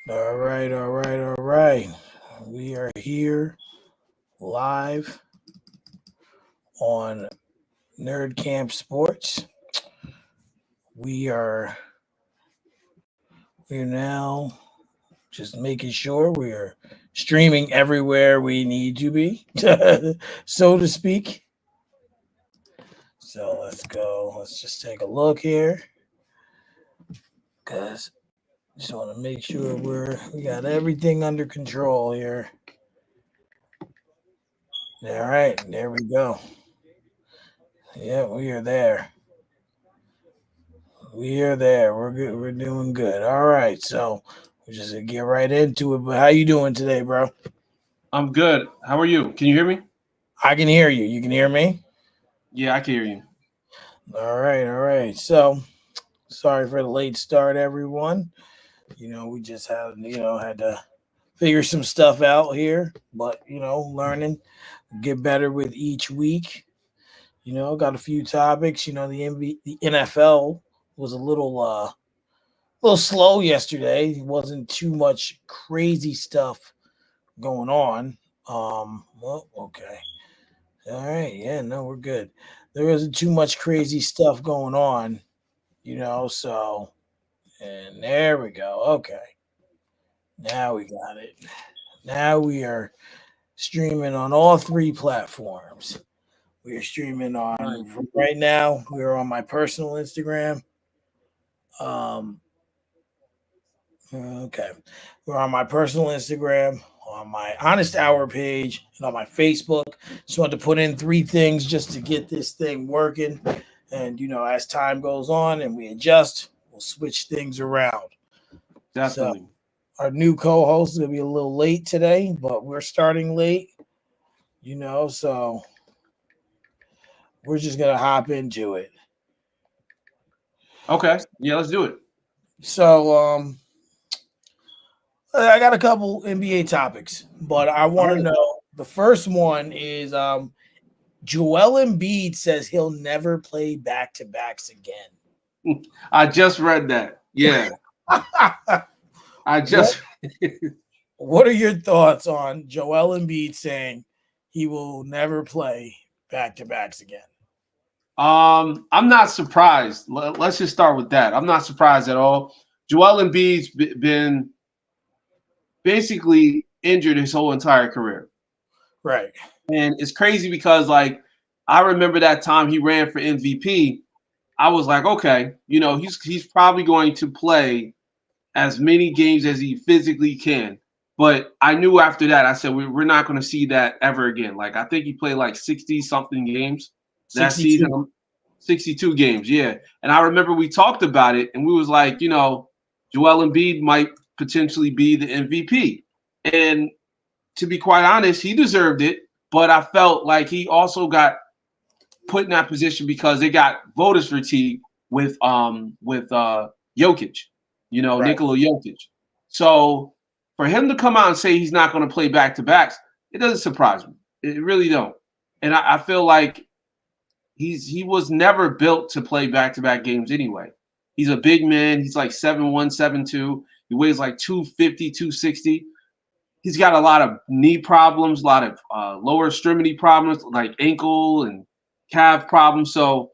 All right, all right, all right. We are here live on Nerdcamp Sports. We are we're now just making sure we are streaming everywhere we need to be, so to speak. So let's go. Let's just take a look here, cause just want to make sure we got everything under control here. All right, there we go. Yeah, we are there. We are there. We're good. We're doing good. All right. So we just get right into it. But how you doing today, bro? I'm good. How are you? Can you hear me? I can hear you. You can hear me? Yeah, I can hear you. All right. All right. So sorry for the late start, everyone. We just had to figure some stuff out here, but learning, get better with each week. Got a few topics. The NFL was a little slow yesterday. It wasn't too much crazy stuff going on. Well, okay. All right. Yeah, no, we're good. There isn't too much crazy stuff going on, so and there we go. Okay. Now we got it. Now we are streaming on all three platforms. We are streaming Right. on right now. We are on my personal Instagram. Um, Okay. We're on my personal Instagram, on my Honest Hour page, and on my Facebook. Just wanted to put in three things just to get this thing working. And, as time goes on and we adjust, we'll switch things around. So, Definitely. our new co host is going to be a little late today, but we're starting late, so we're just going to hop into it. Okay. Yeah, let's do it. So, I got a couple NBA topics, but I All want to right. know the first one is Joel Embiid says he'll never play back to backs again. I just read that. Yeah. I what just What are your thoughts on Joel Embiid saying he will never play back to backs again? I'm not surprised. Let's just start with that. I'm not surprised at all. Joel Embiid's been basically injured his whole entire career. Right. And it's crazy because like I remember that time he ran for MVP. I was like, okay, he's probably going to play as many games as he physically can. But I knew after that, I said, we're not going to see that ever again. Like, I think he played like 60 something games that 62. season, 62 games. Yeah. And I remember we talked about it and we was like, Joel Embiid might potentially be the MVP. And to be quite honest, he deserved it. But I felt like he also got put in that position because they got voters fatigue with Jokic, Right. Nikola Jokic. So for him to come out and say he's not going to play back to backs, it doesn't surprise me. It really don't. And I feel like he was never built to play back to back games anyway. He's a big man. He's like 7'1", 7'2". He weighs like 250, 260. He's got a lot of knee problems, a lot of lower extremity problems like ankle and calf problems. So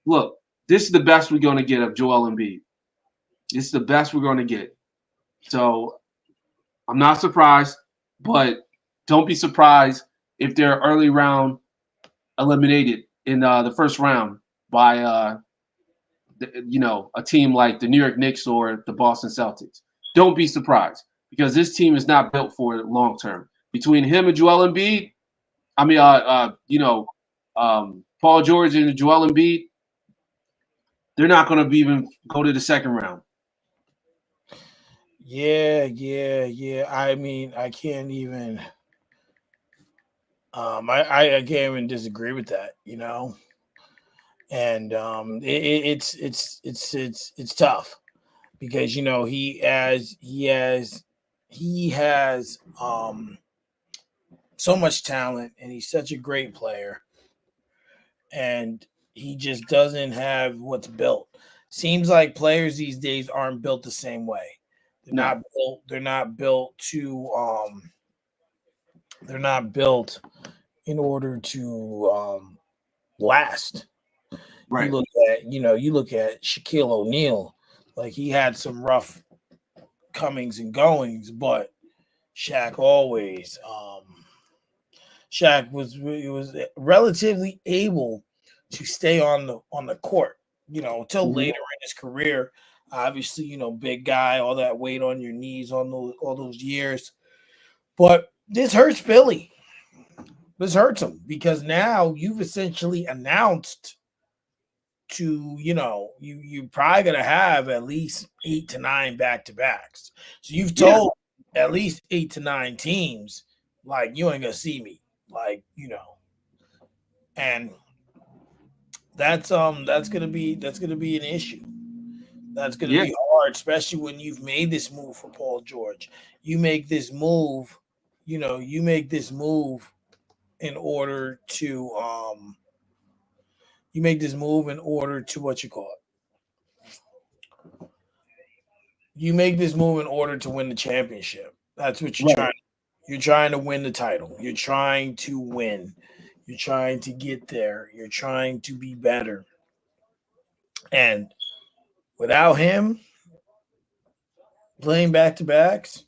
look, this is the best we're going to get of Joel Embiid. This is the best we're going to get. So I'm not surprised, but don't be surprised if they're early round eliminated in the first round by a team like the New York Knicks or the Boston Celtics. Don't be surprised because this team is not built for it long term. Between him and Joel Embiid, I mean, Paul George and Joel Embiid, they're not going to even go to the second round. Yeah, yeah, yeah. I mean, I can't even I can't even disagree with that, And it's tough because he has so much talent and he's such a great player and he just doesn't have what's built. Seems like players these days aren't built the same way. They're No. not built. They're not built to. They're not built in order to last. You Right. look at you look at Shaquille O'Neal, like he had some rough comings and goings, but Shaq always Shaq was relatively able to stay on the court, until Hmm. later in his career. Obviously, big guy, all that weight on your knees on those all those years. But this hurts Philly. This hurts them because now you've essentially announced to you probably gonna have at least 8 to 9 back to backs. So you've Yeah. told at least 8 to 9 teams like you ain't gonna see me, like and that's gonna be an issue. That's gonna Yeah. be hard, especially when you've made this move for Paul George. You make this move, you make this move in order to you make this move in order to what you call it. You make this move in order to win the championship. That's what you're Right. trying. You're trying to win the title. You're trying to win. You're trying to get there. You're trying to be better. And without him playing back to backs,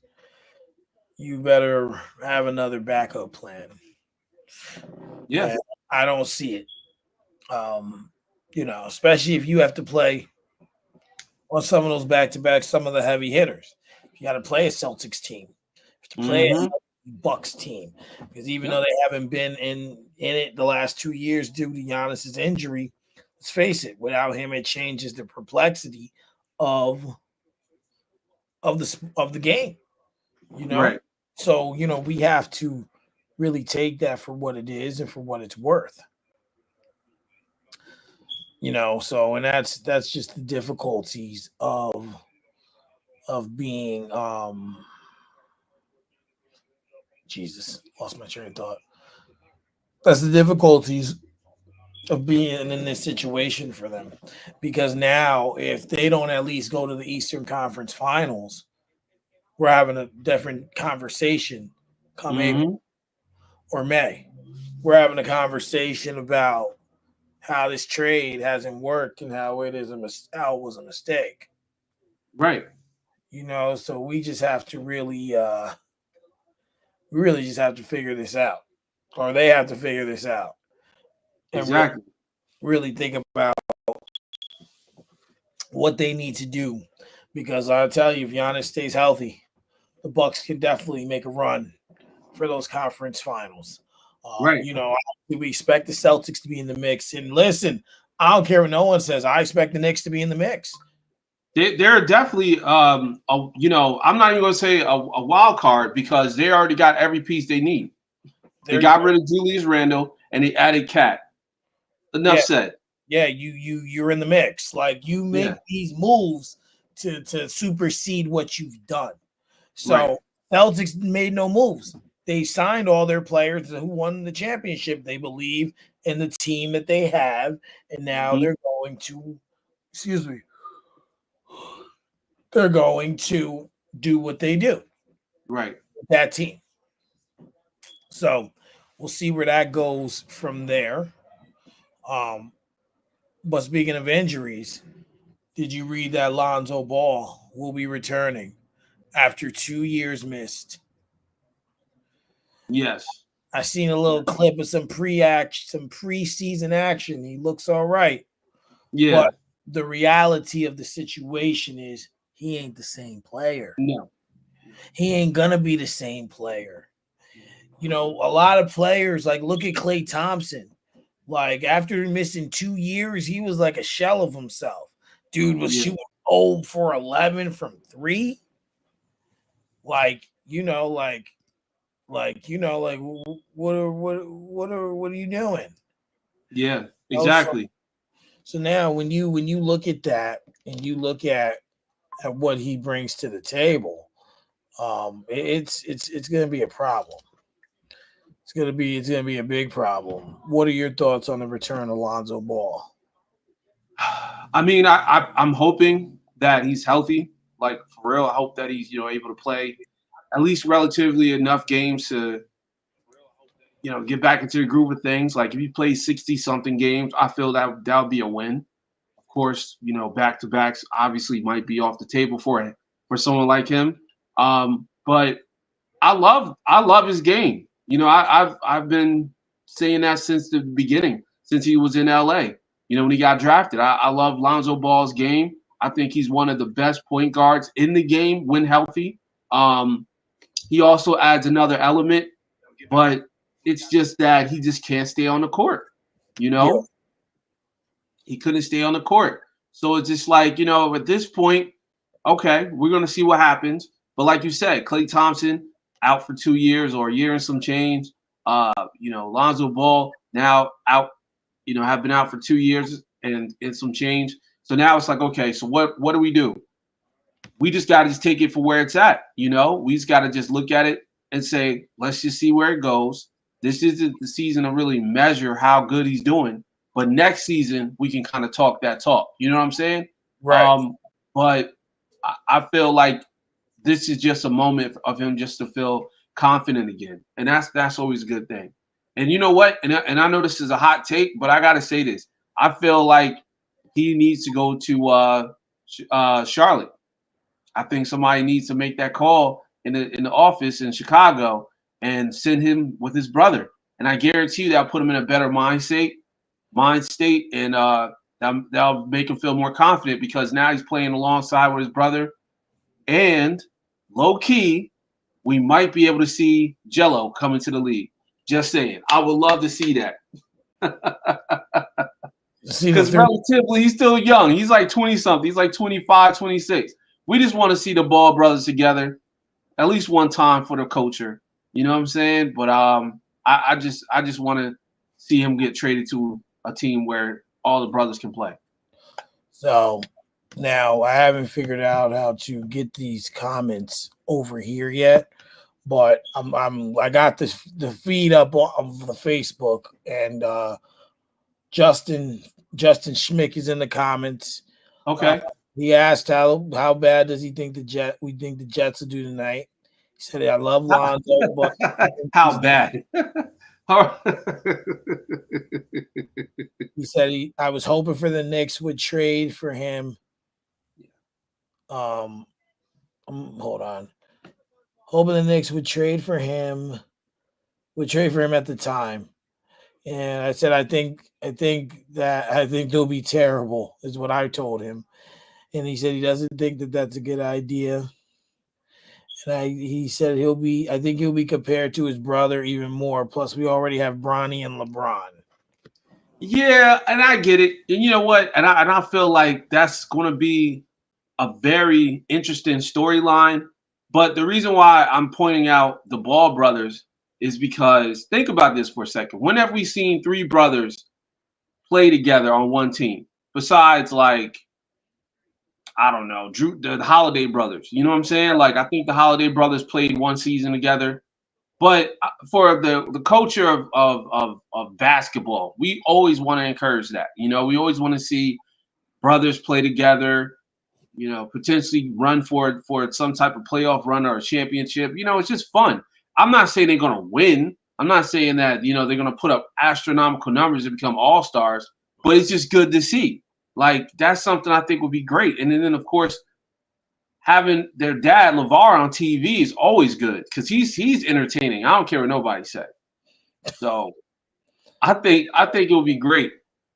you better have another backup plan. Yeah. And I don't see it. Especially if you have to play on some of those back to backs, some of the heavy hitters. You got to play a Celtics team. You have to play a Hmm. Bucks team because even though Yep. they haven't been in it the last 2 years due to Giannis's injury, let's face it, without him, it changes the perplexity of of the game. You know, Right. so we have to really take that for what it is and for what it's worth. So and that's just the difficulties of being Jesus, lost my train of thought. That's the difficulties of being in this situation for them. Because now if they don't at least go to the Eastern Conference Finals, we're having a different conversation come April Hmm. or May. We're having a conversation about how this trade hasn't worked and how how it was a mistake. Right. So we really just have to figure this out. Or they have to figure this out and Exactly. really think about what they need to do. Because I'll tell you, if Giannis stays healthy, the Bucks can definitely make a run for those conference finals. Right. We expect the Celtics to be in the mix. And listen, I don't care what no one says. I expect the Knicks to be in the mix. They're definitely I'm not even going to say a wild card because they already got every piece they need. They They're, got rid of Julius Randle and they added Cat. Enough yeah, said. yeah. You're in the mix. Like you make Yeah. these moves to supersede what you've done. Right. So Celtics made no moves. They signed all their players who won the championship. They believe in the team that they have, and now Hmm. they're going to, excuse me, they're going to do what they do Right. with that team. So we'll see where that goes from there. Um, but speaking of injuries, did you read that Lonzo Ball will be returning after 2 years missed? Yes. I seen a little Yes. clip of some preseason action. He looks all right, but Yeah. the reality of the situation is he ain't the same player. No. He ain't gonna be the same player. A lot of players like look at Klay Thompson. Like after missing 2 years, he was like a shell of himself. Dude was Yeah. shooting 0 for 11 from three. Like what are you doing? Yeah. Oh, Exactly. so now when you look at that and you look at what he brings to the table, it's going to be a problem. It's gonna be a big problem. What are your thoughts on the return of Lonzo Ball? I mean, I'm hoping that he's healthy. Like for real, I hope that he's able to play at least relatively enough games to get back into the groove of things. Like if he plays 60 something games, I feel that would be a win. Of course, back to backs obviously might be off the table for someone like him. But I love his game. I've been saying that since the beginning, since he was in LA. When he got drafted. I love Lonzo Ball's game. I think he's one of the best point guards in the game when healthy. Um, he also adds another element, but it's just that he just can't stay on the court. You Yeah. know, he couldn't stay on the court. So it's just like, at this point, okay, we're going to see what happens. But like you said, Klay Thompson out for 2 years or a year and some change. Lonzo Ball now out, have been out for 2 years and some change. So now it's like, okay, so what do we do? We just got to just take it for where it's at. We just got to just look at it and say, let's just see where it goes. This isn't the season to really measure how good he's doing. But next season, we can kind of talk that talk. You know what I'm saying? Right. But I feel like this is just a moment of him just to feel confident again, and that's always a good thing. And you know what? And I know this is a hot take, but I gotta say this. I feel like he needs to go to Charlotte. I think somebody needs to make that call in the office in Chicago and send him with his brother. And I guarantee you that'll put him in a better mind state, and that'll make him feel more confident because now he's playing alongside with his brother. And low key, we might be able to see Jello come into the league. Just saying, I would love to see that See the because third. relatively he's still young. He's like 20 something. He's like 25, 26. We just want to see the Ball brothers together at least one time for the culture. You know what I'm saying? But I just want to see him get traded to a team where all the brothers can play. So now I haven't figured out how to get these comments over here yet, but I got the feed up of the Facebook, and Justin Justin Schmick is in the comments. Uh, Okay. he asked how bad does he think we think the Jets will do tonight. He said I love Lonzo, but I think How bad? he said I was hoping for the Knicks would trade for him. Um, hold on. Hoping the Knicks would trade for him at the time. And I said I think they'll be terrible is what I told him. And he said he doesn't think that that's a good idea. And he said I think he'll be compared to his brother even more. Plus we already have Bronny and LeBron. Yeah, and I get it. And you know what? And I feel like that's going to be a very interesting storyline. But the reason why I'm pointing out the Ball brothers is because think about this for a second. When have we seen three brothers play together on one team? Besides, like, I don't know, the Holiday brothers. You know what I'm saying? Like, I think the Holiday brothers played one season together. But for the culture of basketball, we always want to encourage that. We always want to see brothers play together, potentially run for some type of playoff run or a championship. It's just fun. I'm not saying they're going to win. I'm not saying that, they're going to put up astronomical numbers and become all-stars, but it's just good to see. Like, that's something I think would be great. And then, of course, having their dad, LeVar, on TV is always good because he's entertaining. I don't care what nobody says. So I think it will be great.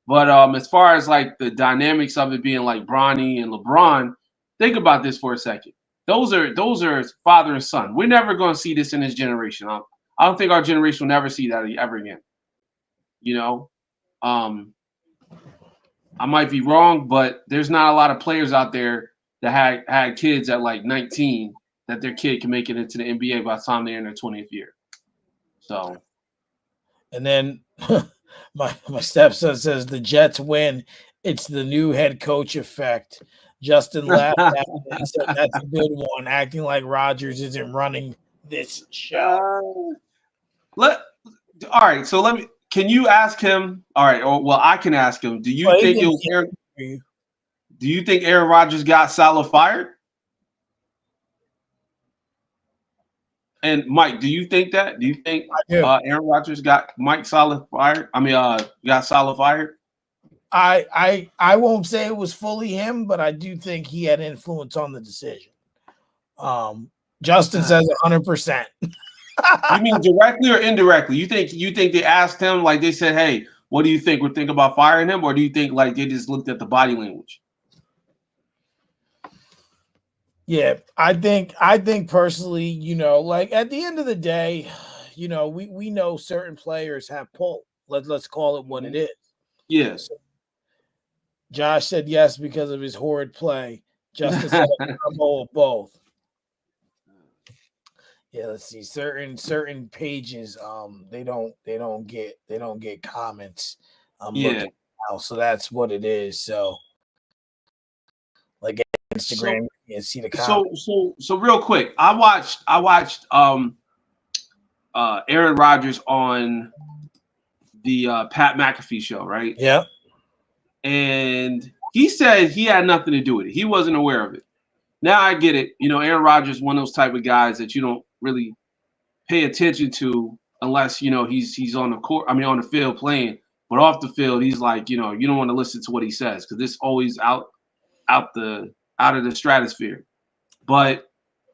But as far as like the dynamics of it being like Bronny and LeBron, think about this for a second. Those are father and son. We're never going to see this in this generation. I don't think our generation will never see that ever again. You know, um, I might be wrong, but there's not a lot of players out there that had kids at like 19 that their kid can make it into the NBA by the time they're in their 20th year. So And then my stepson says the Jets win. It's the new head coach effect. Justin laughed at it. He said that's a good one. Acting like Rodgers isn't running this show. let all right. So let me. Can you ask him? All right. Or well, I can ask him. Do you Well, he think it didn't was hear Aaron? you. Do you think Aaron Rodgers got Salah fired? And Mike, do you think that? Do you think I do. Aaron Rodgers got Mike Saleh fired? I mean, got Saleh fired? I won't say it was fully him, but I do think he had influence on the decision. Justin says 100%. You mean directly or indirectly? You think they asked him, like they said, "Hey, what do you think? We're thinking about firing him," or do you think like they just looked at the body language? Yeah, I think personally, like at the end of the day, we know certain players have pull. Let's call it what it is. Yeah. So Josh said yes because of his horrid play. Justin said a combo of both. Yeah, let's see. Certain pages, they don't get comments. I'm Yeah. looking now, so that's what it is. So like So Instagram, you can see the so comments. so real quick, I watched Aaron Rodgers on the Pat McAfee show, right? Yep. And he said he had nothing to do with it. He wasn't aware of it. Now I get it. You know, Aaron Rodgers is one of those type of guys that you don't really pay attention to unless he's on the court. I mean, on the field playing, but off the field, he's like you don't want to listen to what he says because it's always out of the stratosphere. But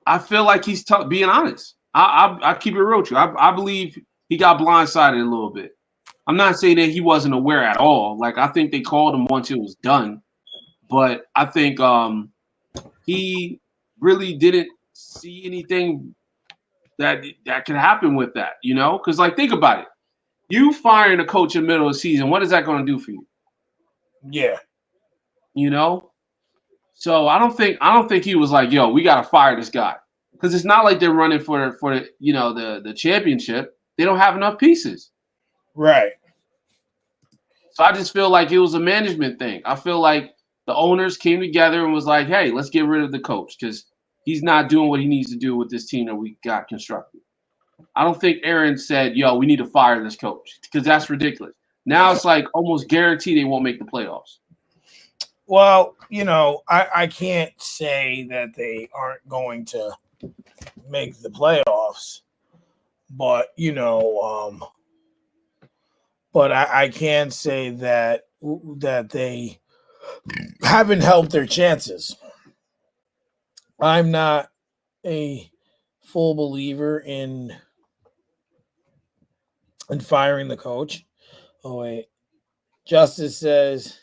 I feel like he's being honest. I keep it real with you. I believe he got blindsided a little bit. I'm not saying that he wasn't aware at all. Like I think they called him once it was done, but I think he really didn't see anything that could happen with that. Because like think about it. You firing a coach in the middle of the season, what is that going to do for you? Yeah. You know. So I don't think he was like, yo, we got to fire this guy because it's not like they're running for the championship. They don't have enough pieces. Right. So I just feel like it was a management thing. I feel like the owners came together and was like, hey, let's get rid of the coach because he's not doing what he needs to do with this team that we got constructed. I don't think Aaron said, yo, we need to fire this coach because that's ridiculous. Now it's like almost guaranteed they won't make the playoffs. Well, I can't say that they aren't going to make the playoffs, but but I can say that they haven't helped their chances. I'm not a full believer in firing the coach. Oh wait, Justice says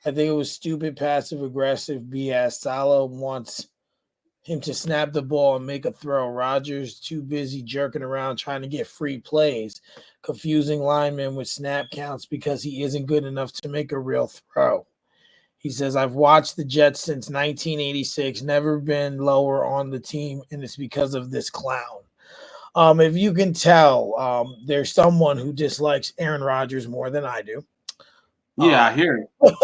I think it was stupid, passive aggressive BS. Salah wants him to snap the ball and make a throw. Rodgers too busy jerking around trying to get free plays, confusing linemen with snap counts because he isn't good enough to make a real throw. He says, I've watched the Jets since 1986, never been lower on the team, and it's because of this clown. If you can tell, there's someone who dislikes Aaron Rodgers more than I do. Yeah, I hear it.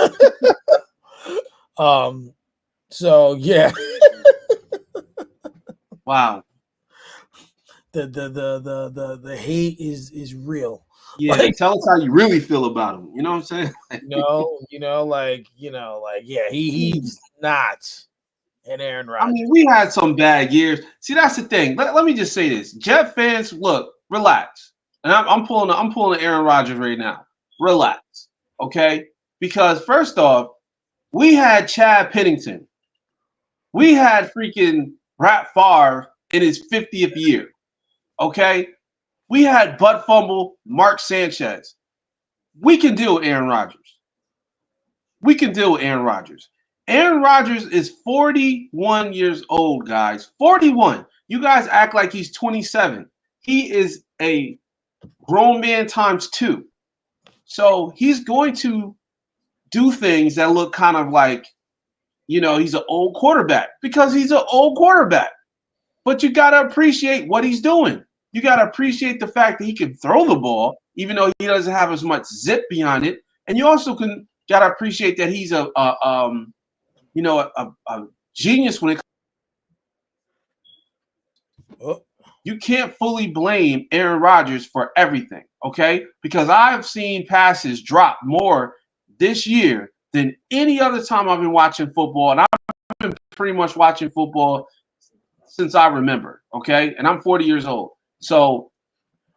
So yeah. Wow. The hate is real. Yeah, tell us how you really feel about him. You know what I'm saying? Yeah, he's not an Aaron I Rodgers. mean, we had some bad years. See, that's the thing. Let me just say this: Jet fans, look, relax. And I'm pulling Aaron Rodgers right now. Relax, okay? Because first off, we had Chad Pennington. We had freaking Brett Favre in his 50th year. Okay, we had butt fumble Mark Sanchez. We can deal with Aaron Rodgers. We can deal with Aaron Rodgers. Aaron Rodgers is 41 years old, guys. 41. You guys act like he's 27. He is a grown man times two. So he's going to do things that look kind of like, he's an old quarterback because he's an old quarterback. But you got to appreciate what he's doing. You got to appreciate the fact that he can throw the ball, even though he doesn't have as much zip behind it. And you also got to appreciate that he's a genius when it. Oh. You can't fully blame Aaron Rodgers for everything, okay? Because I've seen passes drop more this year than any other time I've been watching football, and I've been pretty much watching football since I remember. Okay, and I'm 40 years old. So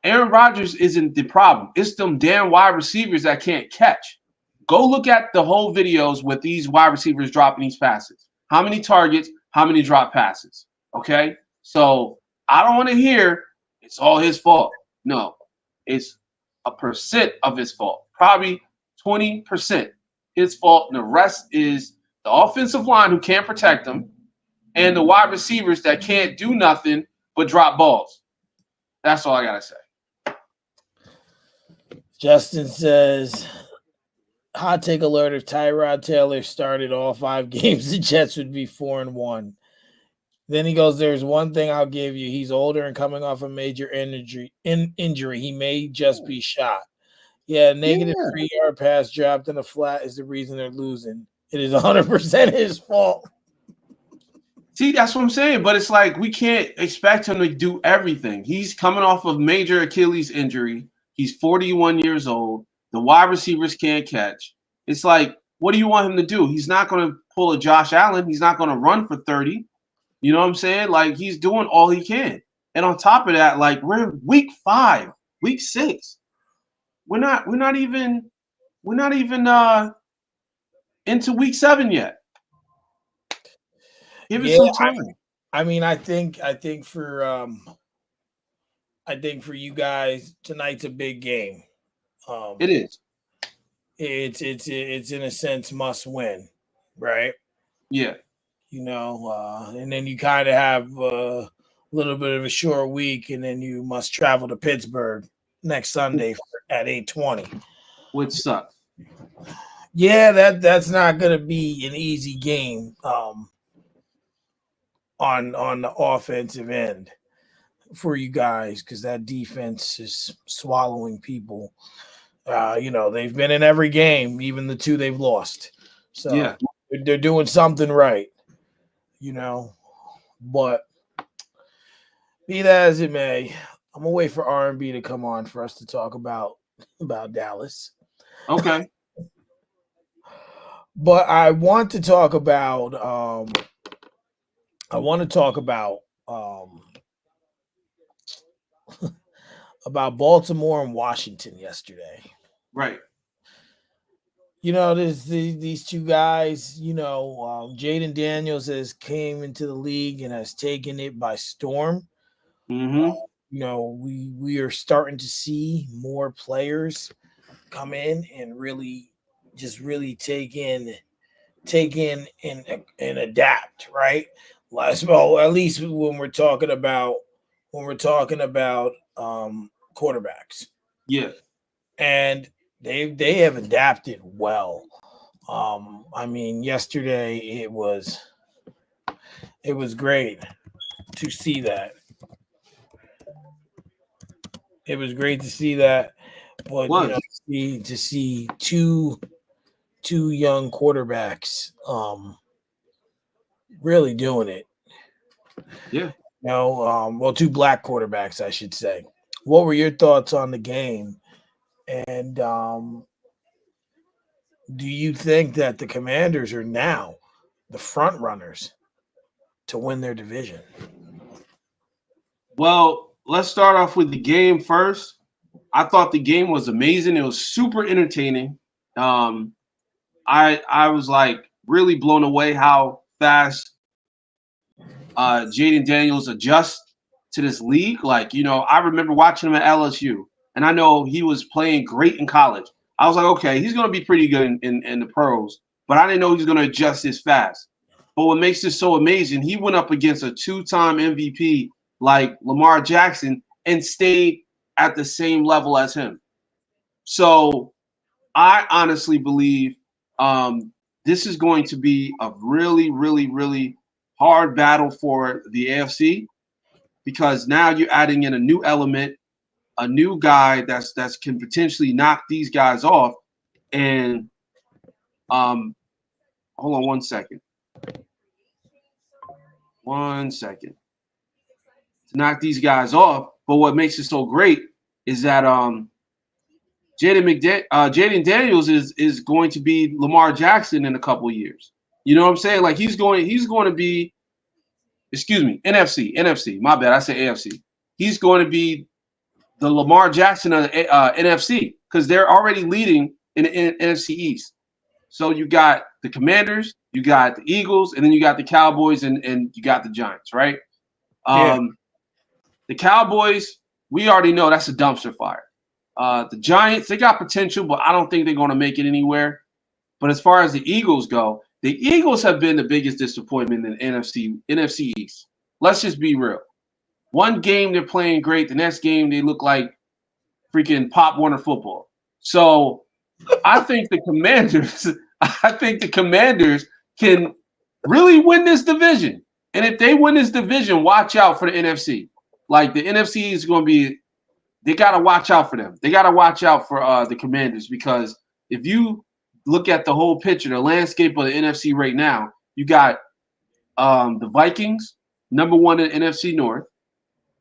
Aaron Rodgers isn't the problem. It's them damn wide receivers that can't catch. Go look at the whole videos with these wide receivers dropping these passes. How many targets? How many drop passes? Okay, so I don't want to hear it's all his fault. No, it's a percent of his fault. Probably 20% his fault, and the rest is the offensive line who can't protect him, and the wide receivers that can't do nothing but drop balls. That's all I gotta say. Justin says, hot take alert, if Tyrod Taylor started all 5 games, the Jets would be 4-1. Then he goes, there's one thing I'll give you. He's older and coming off a major injury. He may just be shot. Yeah, negative Yeah. 3-yard pass dropped in a flat is the reason they're losing. It is 100% his fault. See, that's what I'm saying. But it's like we can't expect him to do everything. He's coming off of major Achilles injury. He's 41 years old. The wide receivers can't catch. It's like, what do you want him to do? He's not going to pull a Josh Allen. He's not going to run for 30. You know what I'm saying? Like, he's doing all he can. And on top of that, like, we're in week 5, week 6. We're not even into week 7 yet. Give it some time. I mean, I think for you guys, tonight's a big game. It is. It's in a sense must win, right? Yeah. And then you kind of have a little bit of a short week, and then you must travel to Pittsburgh next Sunday at 8:20, which sucks. Yeah, that's not going to be an easy game on the offensive end for you guys, because that defense is swallowing people. They've been in every game, even the 2 they've lost. So yeah, they're doing something right, But be that as it may, I'm gonna wait for R&B to come on for us to talk about Dallas. Okay. But I want to talk about about Baltimore and Washington yesterday. Right. These 2 guys, Jaden Daniels has came into the league and has taken it by storm. Mm-hmm. We are starting to see more players come in and really take in and adapt, right? Well, at least when we're talking about quarterbacks. Yeah. And they have adapted well. I mean, yesterday it was great to see that. It was great to see that, but to see two young quarterbacks really doing it. Yeah. 2 black quarterbacks, I should say. What were your thoughts on the game? And do you think that the Commanders are now the front runners to win their division? Well, let's start off with the game first. I thought the game was amazing. It was super entertaining. I was like really blown away how fast Jaden Daniels adjusts to this league. Like, I remember watching him at LSU, and I know he was playing great in college. I was like, okay, he's going to be pretty good in the pros, but I didn't know he was going to adjust this fast. But what makes this so amazing, he went up against a 2-time MVP like Lamar Jackson and stayed at the same level as him. So I honestly believe this is going to be a really, really, really hard battle for the AFC, because now you're adding in a new element, a new guy that's can potentially knock these guys off. And hold on 1 second. 1 second. To knock these guys off. But what makes it so great is that Jaden Daniels is going to be Lamar Jackson in a couple of years. You know what I'm saying? Like he's going to be excuse me, NFC. My bad, I said AFC. He's going to be the Lamar Jackson of the NFC because they're already leading in the NFC East. So you got the Commanders, you got the Eagles, and then you got the Cowboys and you got the Giants, right? Yeah. Um, the Cowboys, we already know that's a dumpster fire. The Giants, they got potential, but I don't think they're going to make it anywhere. But as far as the Eagles go, the Eagles have been the biggest disappointment in the NFC East. Let's just be real. One game they're playing great, the next game they look like freaking Pop Warner football. So I think the Commanders, I think the Commanders can really win this division. And if they win this division, watch out for the NFC. Like the NFC is going to be, they got to watch out for them. They got to watch out for the Commanders because if you look at the whole picture, the landscape of the NFC right now, you got the Vikings, number one in NFC North.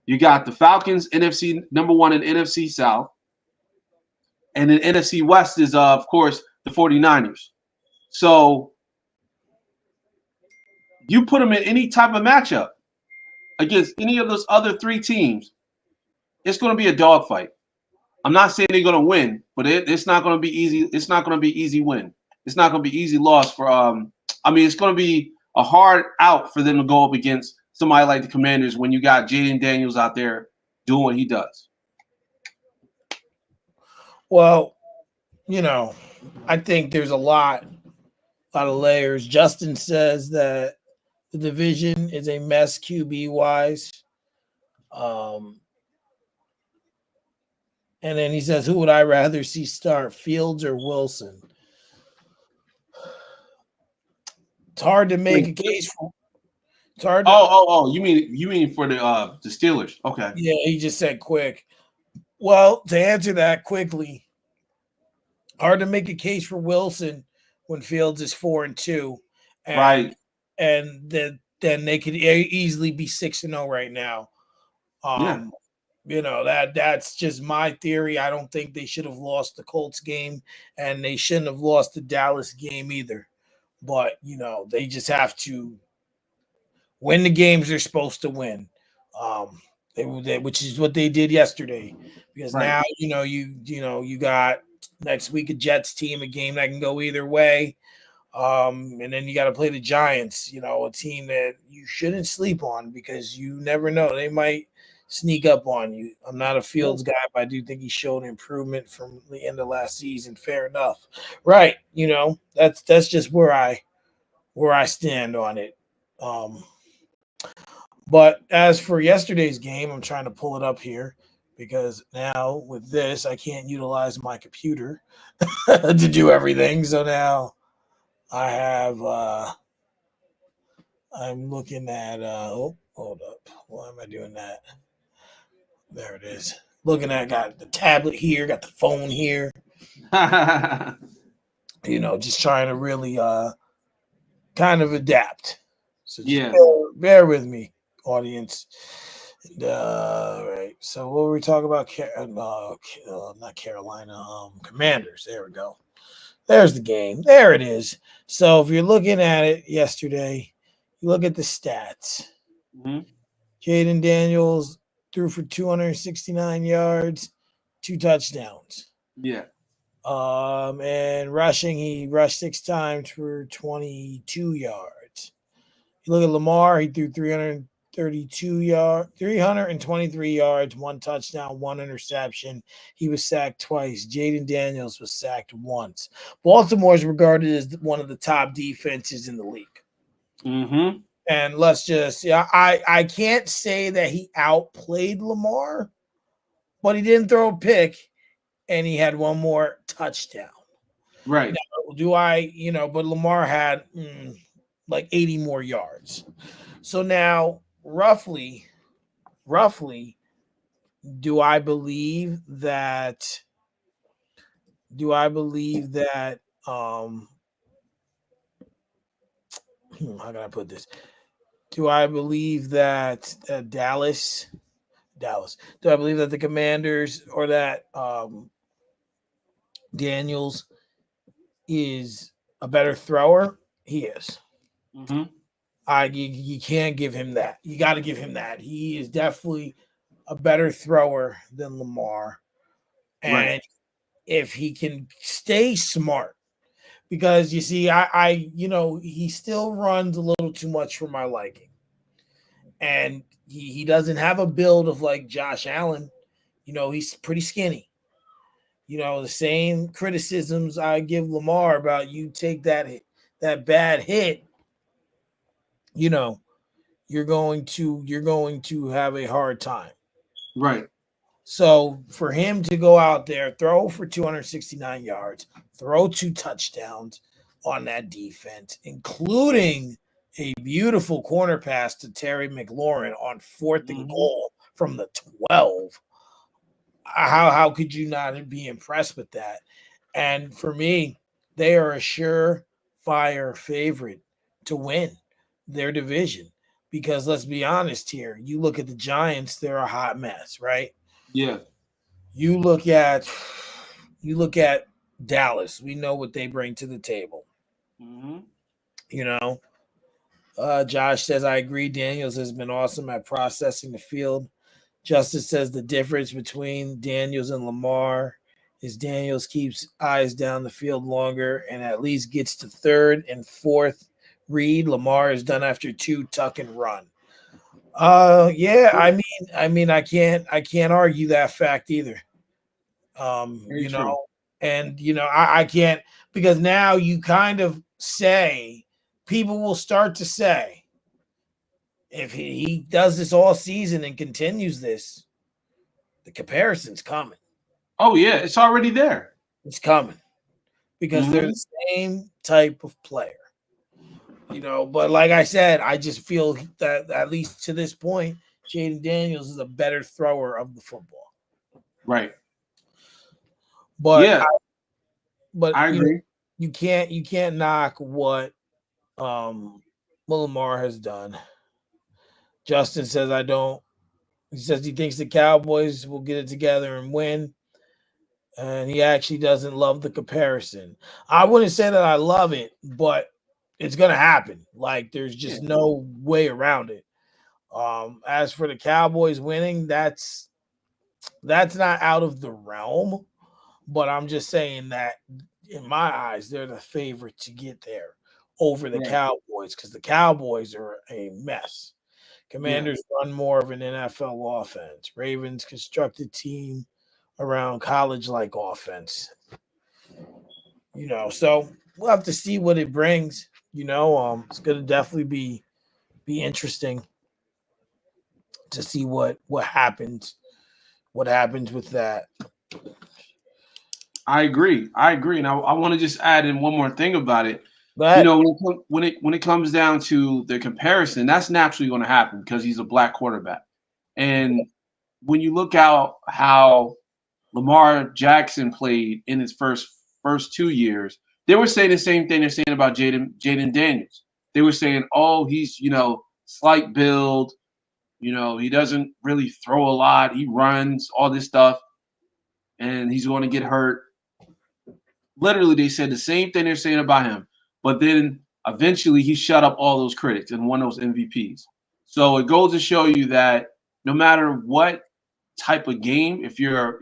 You got the Falcons, NFC number one in NFC South. And then NFC West is, of course, the 49ers. So you put them in any type of matchup against any of those other three teams, it's going to be a dogfight. I'm not saying they're going to win, but it's not going to be easy. It's not going to be easy win. It's not going to be easy loss for. It's going to be a hard out for them to go up against somebody like the Commanders when you got Jaden Daniels out there doing what he does. Well, I think there's a lot of layers. Justin says that the division is a mess QB wise. Um, and then he says, who would I rather see start, Fields or Wilson? It's hard to make a case for. It's hard. You mean for the Steelers? Okay. Yeah, he just said quick. Well, to answer that quickly, hard to make a case for Wilson when Fields is 4-2, Right. and then they could easily be 6-0 right now. Yeah. That's just my theory. I don't think they should have lost the Colts game, and they shouldn't have lost the Dallas game either. But they just have to win the games they're supposed to win. Which is what they did yesterday. Because Right. now you got next week a Jets team, a game that can go either way. And then you got to play the Giants, a team that you shouldn't sleep on because you never know. They might sneak up on you. I'm not a Fields guy, but I do think he showed improvement from the end of last season. Fair enough. Right. That's just where I stand on it. But as for yesterday's game, I'm trying to pull it up here because now with this, I can't utilize my computer to do everything. So now I have I'm looking at hold up. Why am I doing that? There it is. Looking at got the tablet here, got the phone here. Just trying to really kind of adapt. So just Yeah. bear with me, audience. Right. So what were we talking about? Not Carolina. Commanders. There we go. There's the game. There it is. So if you're looking at it yesterday, you look at the stats. Mm-hmm. Jaden Daniels threw for 269 yards, 2 touchdowns. Yeah. And rushing, he rushed 6 times for 22 yards. You look at Lamar, he threw 323 yards, 1 touchdown, 1 interception. He was sacked twice. Jaden Daniels was sacked once. Baltimore is regarded as one of the top defenses in the league. Mm-hmm. And let's just, I can't say that he outplayed Lamar, but he didn't throw a pick, and he had 1 more touchdown. Right. Now, but Lamar had like 80 more yards. So now, roughly, do I believe that how can I put this? Do I believe that Dallas? Do I believe that the Commanders or that Daniels is a better thrower? He is. Mm-hmm. You can't give him that. You got to give him that. He is definitely a better thrower than Lamar, Right. and if he can stay smart, because you see, he still runs a little too much for my liking, and he doesn't have a build of like Josh Allen. He's pretty skinny. The same criticisms I give Lamar about you take that bad hit, you know, you're going to have a hard time. Right. So for him to go out there, throw for 269 yards, throw two touchdowns on that defense, including a beautiful corner pass to Terry McLaurin on fourth and Hmm. goal from the 12. How could you not be impressed with that? And for me, they are a surefire favorite to win their division. Because let's be honest here, you look at the Giants, they're a hot mess, right? Yeah. You look at you look at Dallas. We know what they bring to the table. Hmm. You know, Josh says I agree. Daniels has been awesome at processing the field. Justice says the difference between Daniels and Lamar is Daniels keeps eyes down the field longer and at least gets to third and fourth read. Lamar is done after two tuck and run. Yeah, I mean, I can't argue that fact either. Um, Very you true. know, and I can't, because now you kind of say, people will start to say, if he does this all season and continues this, the comparison's coming. Oh yeah, it's already there. It's coming because they're Hmm. the same type of player. But like I said, I just feel that at least to this point, Jaden Daniels is a better thrower of the football. Right. But Yeah, but I agree. you can't knock um what Lamar has done. Justin says I don't. He says he thinks the Cowboys will get it together and win, and he actually doesn't love the comparison. I wouldn't say that I love it, but it's gonna happen. Like there's Yeah. just no way around it. As for the Cowboys winning, that's not out of the realm, but I'm just saying that in my eyes, they're the favorite to get there over the Right. Cowboys because the Cowboys are a mess. Yeah. Commanders run more of an NFL offense. Ravens constructed team around college like offense. So we'll have to see what it brings. It's gonna definitely be interesting to see what happens with that. I agree. I agree, and I want to just add in one more thing about it. But When it comes down to the comparison, that's naturally going to happen because he's a black quarterback. And when you look out how Lamar Jackson played in his first 2 years, they were saying the same thing they're saying about Jaden Daniels. They were saying, "Oh, he's slight build. He doesn't really throw a lot. He runs all this stuff, and he's going to get hurt." Literally, they said the same thing they're saying about him. But then eventually he shut up all those critics and won those MVPs. So it goes to show you that no matter what type of game, if you're,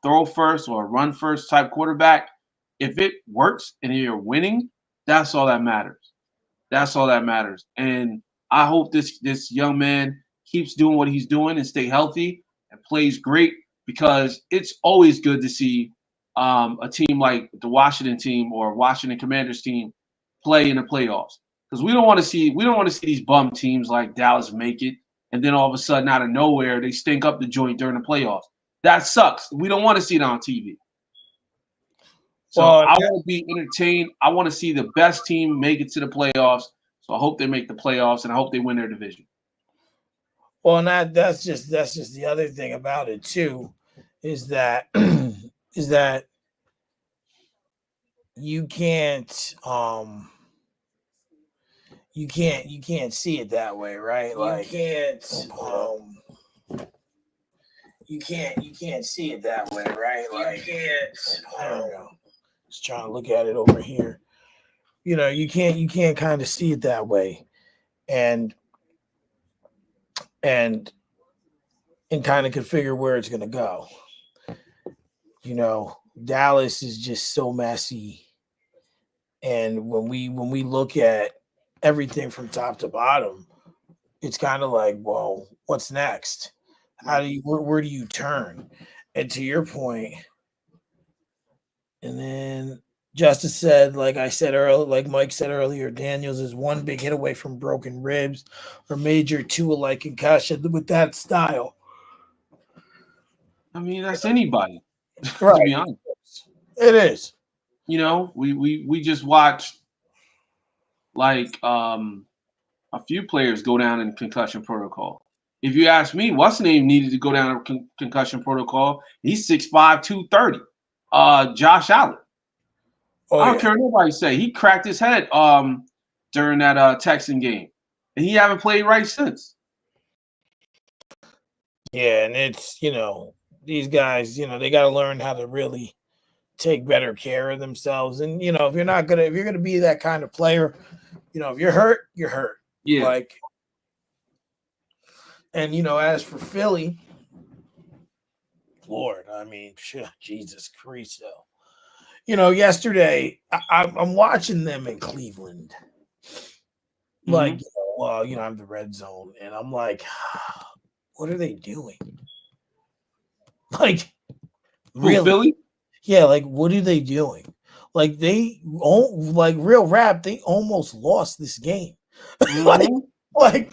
throw first or run first type quarterback, if it works and you're winning, that's all that matters. That's all that matters. And I hope this young man keeps doing what he's doing and stay healthy and plays great because it's always good to see a team like the Washington team or Washington Commanders team play in the playoffs. Because we don't want to see these bum teams like Dallas make it and then all of a sudden out of nowhere they stink up the joint during the playoffs. That sucks. We don't want to see it on TV. So well, I want to be entertained. I want to see the best team make it to the playoffs. So I hope they make the playoffs and I hope they win their division. and that's just the other thing about it too, is that is that you can't see it that way, right? Like you can't see it that way, right? Like I don't know. Just trying to look at it over here. You can't kind of see it that way. and and and kind of configure where it's going to go. Dallas is just so messy, and when we look at everything from top to bottom, it's kind of like, well, what's next? How do you where do you turn? And to your point, and then Justice said, like I said earlier, like Mike said earlier, Daniels is one big hit away from broken ribs or major two-like concussion with that style. I mean, that's anybody, to Right. be honest. It is. We just watched like a few players go down in concussion protocol. If you ask me, what's the name needed to go down in concussion protocol? He's 6'5", 230. Josh Allen. Oh I don't yeah. care what nobody say. He cracked his head during that Texan game, and he haven't played right since. Yeah, and it's, these guys, they got to learn how to really take better care of themselves. And if you're gonna be that kind of player, if you're hurt, you're hurt. Yeah. Like, and as for Philly, Lord, I mean, Jesus Christ, yesterday I'm watching them in Cleveland. Like, I'm the red zone, and I'm like, what are they doing? Like, really? Philly? Yeah, like, what are they doing? Like, like real rap, they almost lost this game. like, Mm-hmm. like,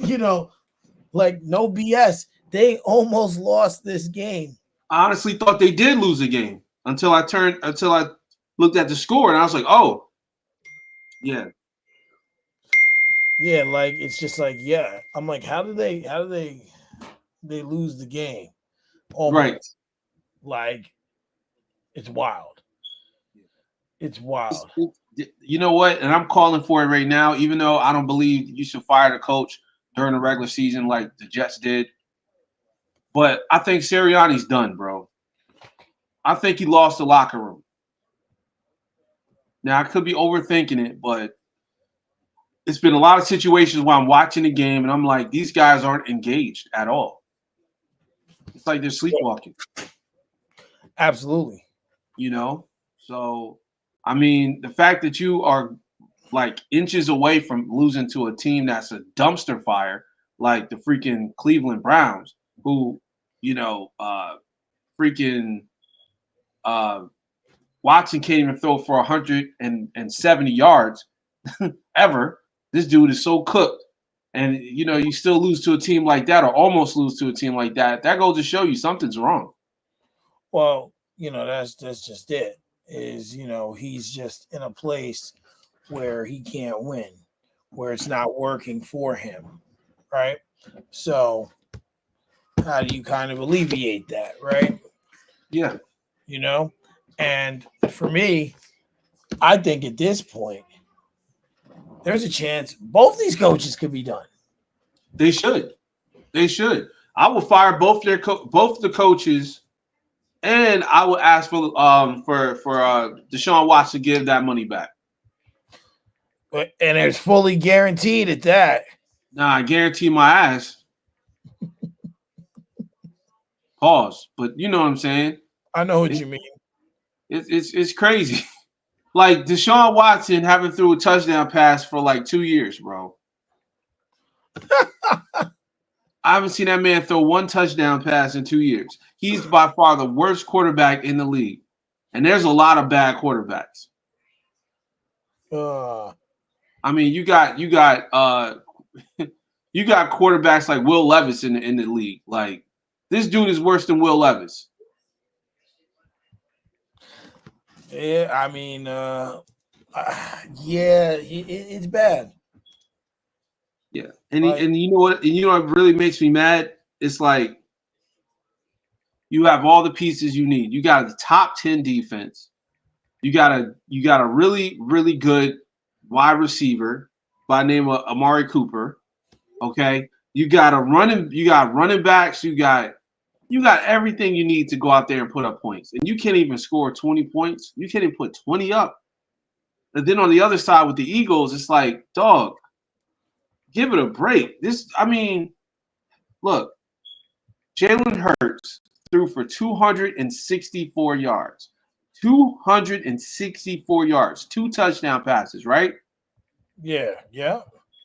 like no BS, they almost lost this game. I honestly thought they did lose a game until I looked at the score and I was like, oh, yeah. Yeah, like it's just like, yeah. I'm like, how do they lose the game? Right. Almost. Like, it's wild. It's wild. You know what? And I'm calling for it right now, even though I don't believe you should fire the coach during the regular season like the Jets did. But I think Sirianni's done, bro. I think he lost the locker room. Now, I could be overthinking it, but it's been a lot of situations where I'm watching the game and I'm like, these guys aren't engaged at all. It's like they're sleepwalking. Absolutely. So I mean, the fact that you are like inches away from losing to a team that's a dumpster fire, like the freaking Cleveland Browns, who, freaking Watson can't even throw for 170 yards ever. This dude is so cooked. And you still lose to a team like that, or almost lose to a team like that. That goes to show you something's wrong. Well, that's just it. Is he's just in a place where he can't win, where it's not working for him, right? So how do you kind of alleviate that, right? Yeah. And for me, I think at this point, there's a chance both these coaches could be done. They should. They should. I will fire both both the coaches, and I will ask for Deshaun Watson to give that money back. And it's fully guaranteed at that. Nah, I guarantee my ass. Pause. But you know what I'm saying. I know what you mean. It's crazy. Like Deshaun Watson haven't threw a touchdown pass for like 2 years, bro. I haven't seen that man throw one touchdown pass in 2 years. He's by far the worst quarterback in the league. And there's a lot of bad quarterbacks. I mean, you got you got quarterbacks like Will Levis in the league. Like, this dude is worse than Will Levis. Yeah, I mean, yeah, it's bad. Yeah, and you know what? And you know what really makes me mad? It's like you have all the pieces you need. You got the top 10 defense. You got a really really good wide receiver by the name of Amari Cooper. Okay, you got running backs. You got everything you need to go out there and put up points, and you can't even score 20 points. You can't even put 20 up. And then on the other side with the Eagles, it's like, dog, Give it a break. Look, Jalen Hurts threw for 264 yards. 264 yards, 2 touchdown passes, right? Yeah.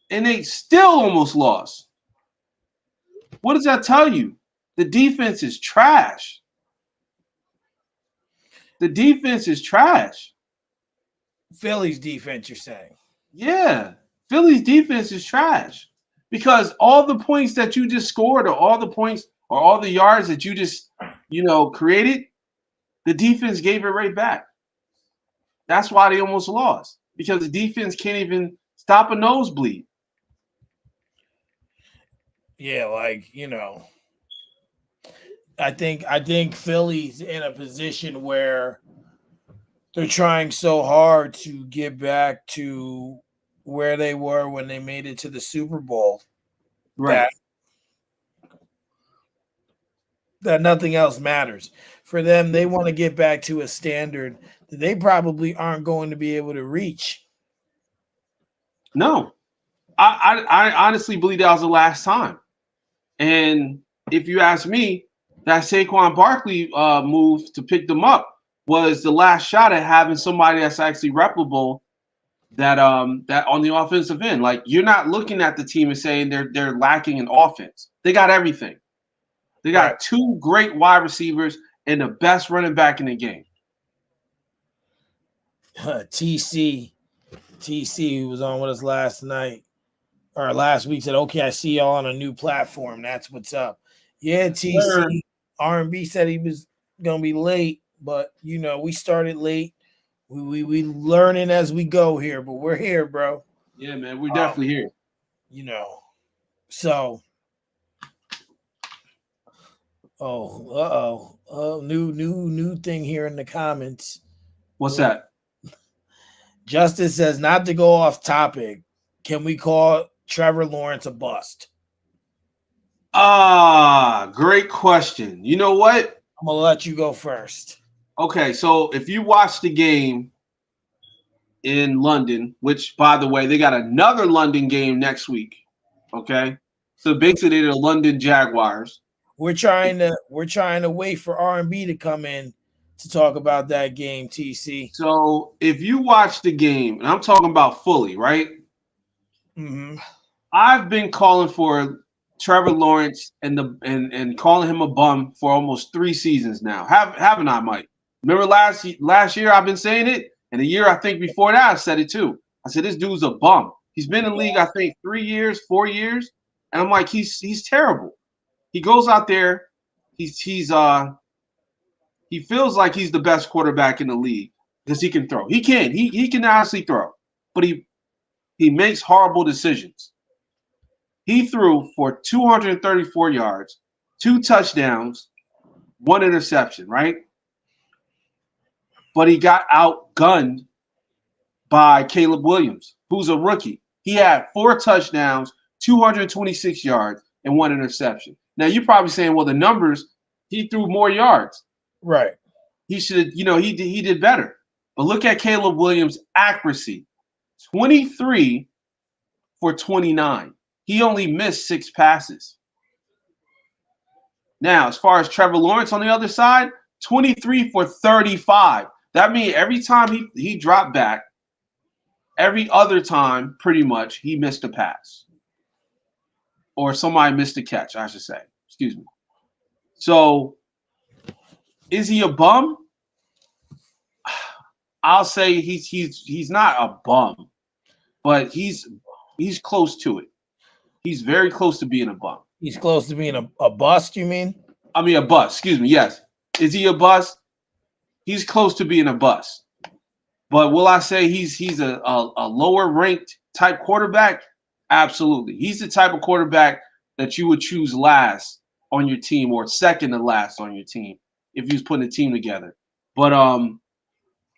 And they still almost lost. What does that tell you? The defense is trash. The defense is trash. Philly's defense, you're saying? Yeah. Philly's defense is trash. Because all the points that you just scored, or all the points, or all the yards that you just, created, the defense gave it right back. That's why they almost lost. Because the defense can't even stop a nosebleed. Yeah, I think Philly's in a position where they're trying so hard to get back to where they were when they made it to the Super Bowl Right. that nothing else matters. For them, they want to get back to a standard that they probably aren't going to be able to reach. No. I honestly believe that was the last time. And if you ask me, that Saquon Barkley move to pick them up was the last shot at having somebody that's actually replicable that on the offensive end. Like, you're not looking at the team and saying they're lacking in offense. They got everything. They Right. got 2 great wide receivers and the best running back in the game. TC, who was on with us last night or last week, said, "Okay, I see y'all on a new platform. That's what's up." Yeah, TC. R&B said he was gonna be late, but we started late. We learning as we go here, but we're here, bro. Yeah, man, we're definitely here. So. New thing here in the comments. What's that? Justice says, not to go off topic, can we call Trevor Lawrence a bust? Great question. You know what? I'm gonna let you go first. Okay, so if you watch the game in London, which, by the way, they got another London game next week. Okay, so basically they're the London Jaguars. We're trying to wait for R&B to come in to talk about that game, TC. So if you watch the game, and I'm talking about fully, right? Mm-hmm. I've been calling for Trevor Lawrence and calling him a bum for almost 3 seasons now. Haven't I, Mike? Remember last year I've been saying it, and the year I think before that I said it too. I said this dude's a bum. He's been in the league I think 3 years, 4 years, and I'm like he's terrible. He goes out there, he feels like he's the best quarterback in the league because he can throw. He can honestly throw, but he makes horrible decisions. He threw for 234 yards, 2 touchdowns, 1 interception, right? But he got outgunned by Caleb Williams, who's a rookie. He had 4 touchdowns, 226 yards, and 1 interception. Now you're probably saying, well, the numbers, he threw more yards. Right. He should, he did better. But look at Caleb Williams' accuracy. 23 for 29. He only missed 6 passes. Now, as far as Trevor Lawrence on the other side, 23 for 35. That means every time he dropped back, every other time, pretty much, he missed a pass. Or somebody missed a catch, I should say. Excuse me. So, is he a bum? I'll say he's not a bum, but he's close to it. He's very close to being a bum. He's close to being a bust, you mean? I mean a bust, excuse me, yes. Is he a bust? He's close to being a bust. But will I say he's a lower ranked type quarterback? Absolutely. He's the type of quarterback that you would choose last on your team or second to last on your team if you was putting a team together. But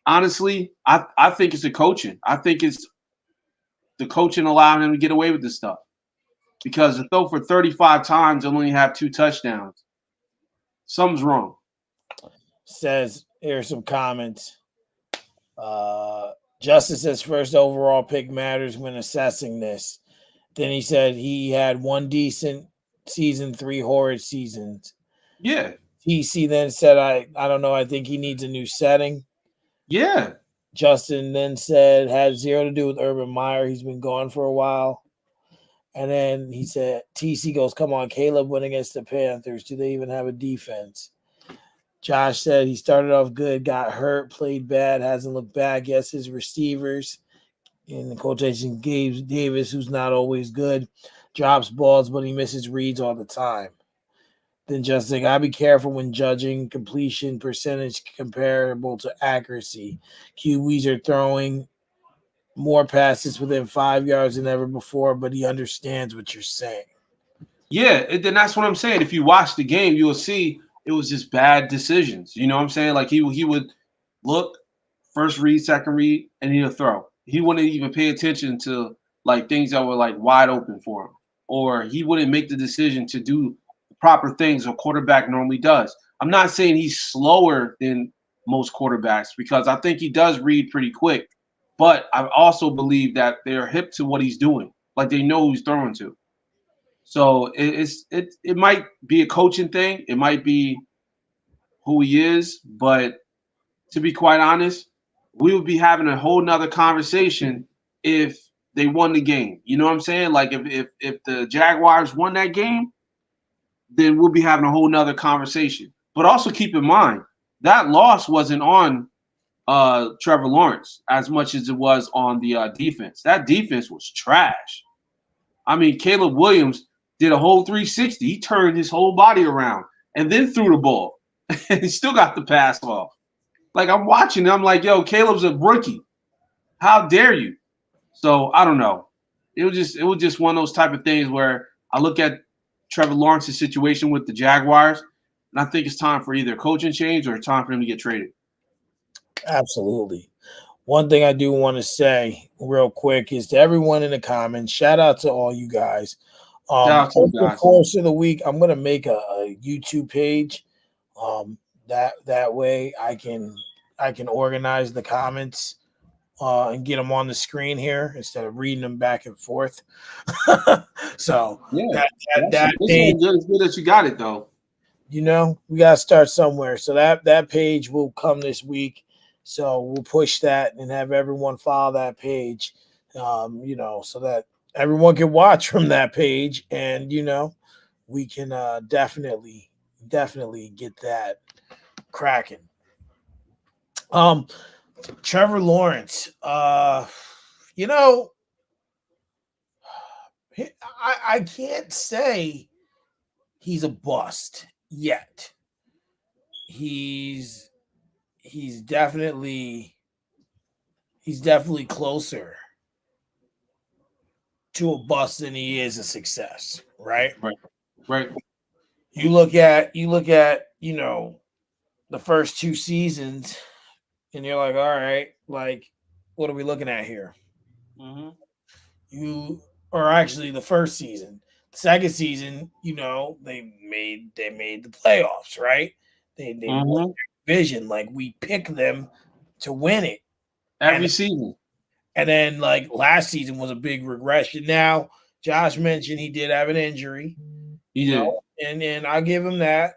honestly, I think it's the coaching. I think it's the coaching allowing him to get away with this stuff. Because to throw for 35 times and only have 2 touchdowns, something's wrong. Says, here's some comments. Justice says first overall pick matters when assessing this. Then he said he had one decent season, three horrid seasons. Yeah, TC then said, I don't know. I think he needs a new setting. yeah, Justin then said, had zero to do with Urban Meyer. He's been gone for a while. And then he said, TC goes, come on, Caleb went against the Panthers. Do they even have a defense? Josh said he started off good, got hurt, played bad, hasn't looked back. Yes, his receivers, in the quotation, Gabe Davis, who's not always good, drops balls, but he misses reads all the time. Then Justin, gotta be careful when judging completion percentage comparable to accuracy. QBs are throwing more passes within 5 yards than ever before, but he understands what you're saying. yeah. Then that's what I'm saying. If you watch the game, you'll see it was just bad decisions. You know what I'm saying? Like he would look, first read, second read, and he'll throw. He wouldn't even pay attention to like things that were like wide open for him, or he wouldn't make the decision to do the proper things a quarterback normally does. I'm not saying he's slower than most quarterbacks because I think he does read pretty quick, but I also believe that they're hip to what he's doing, like they know who he's throwing to. So it might be a coaching thing, it might be who he is, but to be quite honest, we would be having a whole nother conversation if they won the game. You know what I'm saying? Like if the Jaguars won that game, then we'll be having a whole nother conversation. But also keep in mind that loss wasn't on Trevor Lawrence as much as it was on the defense. That defense was trash. I mean, Caleb Williams did a whole 360. He turned his whole body around and then threw the ball, and he still got the pass off. Like I'm watching, I'm like, yo, Caleb's a rookie. How dare you? So I don't know. It was just one of those type of things where I look at Trevor Lawrence's situation with the Jaguars, and I think it's time for either a coaching change or time for him to get traded. Absolutely. One thing I do want to say real quick is to everyone in the comments, shout out to all you guys. Shout out to Over you the guys. course of the week, I'm gonna make a YouTube page. That way I can organize the comments and get them on the screen here instead of reading them back and forth. So Yeah, that that that's that it's page, all good. It's good that you got it though. we gotta start somewhere. So that page will come this week. So we'll push that and have everyone follow that page. So that everyone can watch from that page, and we can definitely get that cracking. Um, Trevor Lawrence. You know, I can't say he's a bust yet. He's he's definitely he's definitely closer to a bust than he is a success, right? Right, right. You look at the first two seasons, and you're like, all right, like what are we looking at here? Mm-hmm. You or actually the first season. The second season, they made the playoffs, right? They won Mm-hmm. their division. Like we pick them to win it. And Every season, and then like last season was a big regression. Now, Josh mentioned he did have an injury, he did. and I give him that,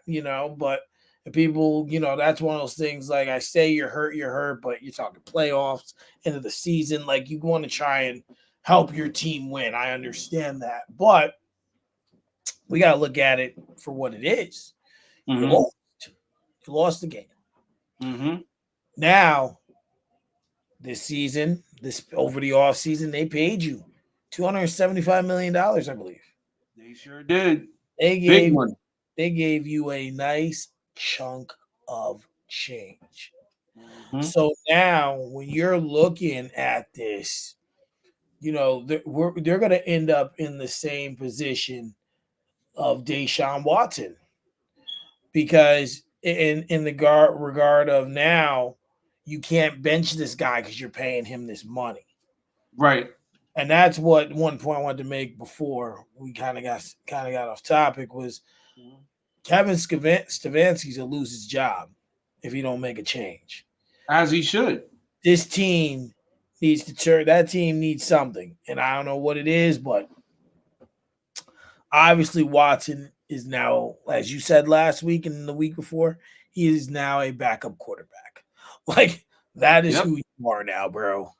but the people, that's one of those things like I say you're hurt, but you're talking playoffs, end of the season, like you want to try and help your team win. I understand that, but we got to look at it for what it is. You Mm-hmm. lost. You lost the game. Mm-hmm. Now, this season, this over the off season, they paid you $275 million, I believe. They sure did. They Big gave one. they gave you a nice chunk of change. Mm-hmm. So now, when you're looking at this, they're going to end up in the same position of Deshaun Watson because in the regard of now, you can't bench this guy because you're paying him this money. Right. And that's what one point I wanted to make before we kind of got off topic was Kevin Stefanski's will lose his job if he don't make a change. As he should. This team needs to turn. That team needs something, and I don't know what it is, but obviously Watson is now, as you said last week and the week before, he is now a backup quarterback. Like that is Yep. who you are now, bro.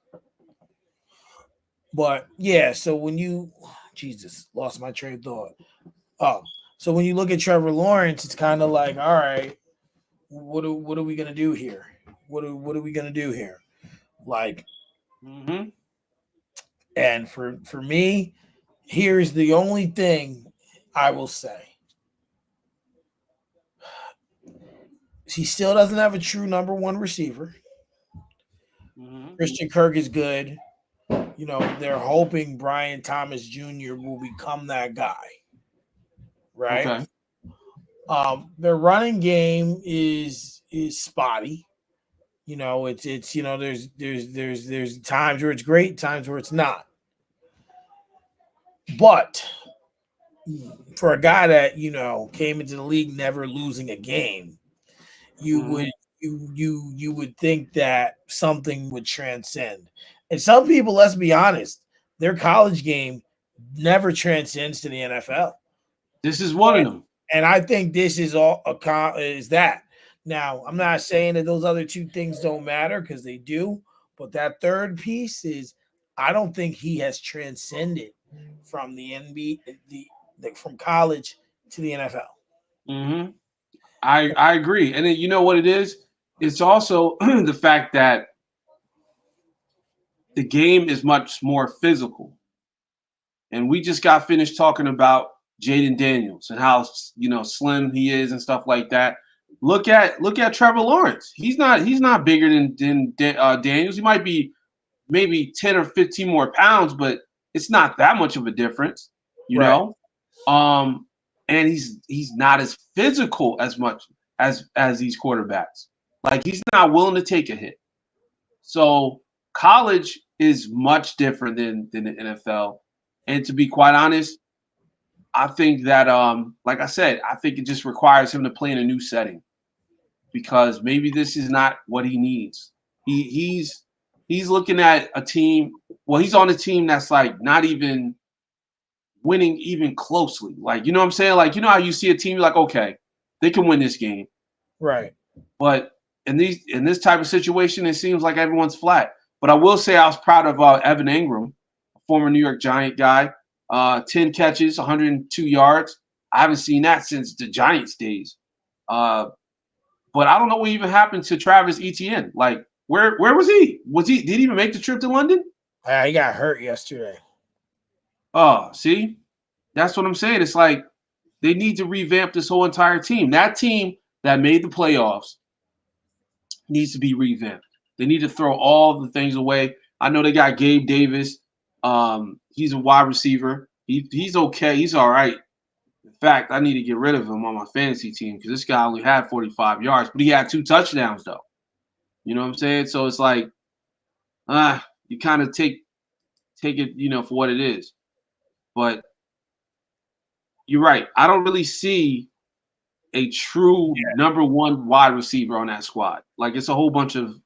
But yeah, so when you Jesus, lost my train of thought. Oh, so when you look at Trevor Lawrence, it's kind of like, all right, what are we gonna do here? What are we gonna do here? Like, Mm-hmm. and for me, here's the only thing I will say. He still doesn't have a true number one receiver. Mm-hmm. Christian Kirk is good. You know, they're hoping Brian Thomas Jr. will become that guy, right? Okay. Their running game is spotty. You know, it's there's times where it's great, times where it's not. But for a guy that came into the league never losing a game, you would Mm-hmm. you would think that something would transcend. And some people, let's be honest, their college game never transcends to the NFL. This is one of them. And I think this is all is that. Now, I'm not saying that those other two things don't matter because they do, but that third piece is I don't think he has transcended from the NBA, from college to the NFL. Mm-hmm. I agree. And then you know what it is? It's also the fact that the game is much more physical. And we just got finished talking about Jaden Daniels and how slim he is and stuff like that. Look at Trevor Lawrence. He's not bigger than Daniels. He might be maybe 10 or 15 more pounds, but it's not that much of a difference, you Right. know. Um, and he's not as physical as much as these quarterbacks. Like he's not willing to take a hit. So college is much different than the NFL. And to be quite honest, I think that like I said, I think it just requires him to play in a new setting because maybe this is not what he needs. He's looking at a team. Well, he's on a team that's like not even winning even closely. Like, you know what I'm saying? Like, you know how you see a team, you're like, okay, they can win this game. Right. But in this type of situation, it seems like everyone's flat. But I will say I was proud of Evan Ingram, a former New York Giant guy. 10 catches, 102 yards. I haven't seen that since the Giants days. Uh, but I don't know what even happened to Travis Etienne. Like, where was he? Did he even make the trip to London? He got hurt yesterday. Oh, see, that's what I'm saying. It's like they need to revamp this whole entire team. That team that made the playoffs needs to be revamped. They need to throw all the things away. I know they got Gabe Davis. He's a wide receiver. He's okay. He's all right. In fact, I need to get rid of him on my fantasy team because this guy only had 45 yards, but he had 2 touchdowns though. You know what I'm saying? So it's like, you kind of take it, for what it is. But you're right. I don't really see a true number one wide receiver on that squad. Like it's a whole bunch of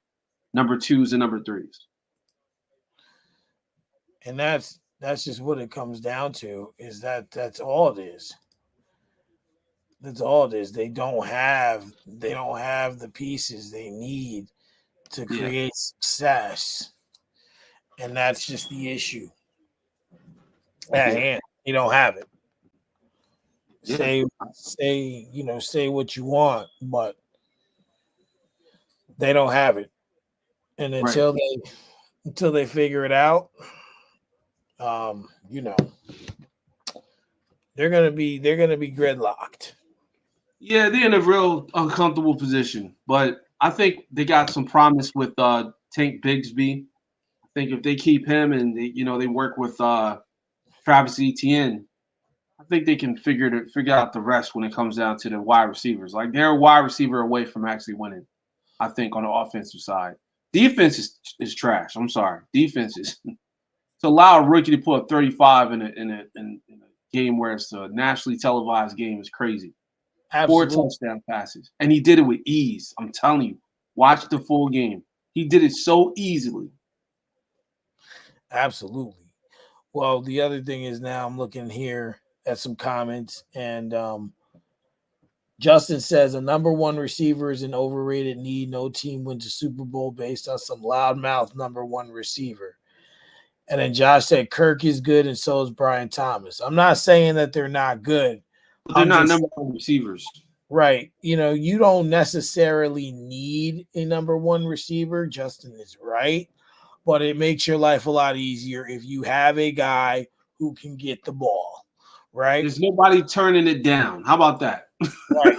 number twos and number threes. And that's just what it comes down to is that's all it is. That's all it is. They don't have the pieces they need to Yeah. create success. And that's just the issue at Yeah. hand. You don't have it. Yeah. Say what you want, but they don't have it. And Right. until they figure it out, um, you know, they're gonna be gridlocked. Yeah, they're in a real uncomfortable position, but I think they got some promise with Tank Bigsby. I think if they keep him and they work with Travis Etienne, I think they can figure out the rest when it comes down to the wide receivers. Like they're a wide receiver away from actually winning. I think on the offensive side, defense is trash. I'm sorry, defense is to allow a rookie to put up 35 in a game where it's a nationally televised game is crazy. 4 Absolutely, touchdown passes, and he did it with ease. I'm telling you, watch the full game. He did it so easily. absolutely. Well, the other thing is now I'm looking here at some comments, and Justin says a number one receiver is an overrated need. No team wins a Super Bowl based on some loudmouth number one receiver. And then Josh said Kirk is good, and so is Brian Thomas. I'm not saying that they're not good. But they're I'm not just number one receivers. right. You don't necessarily need a number one receiver. Justin is right, but it makes your life a lot easier if you have a guy who can get the ball. Right. There's nobody turning it down. How about that? Right.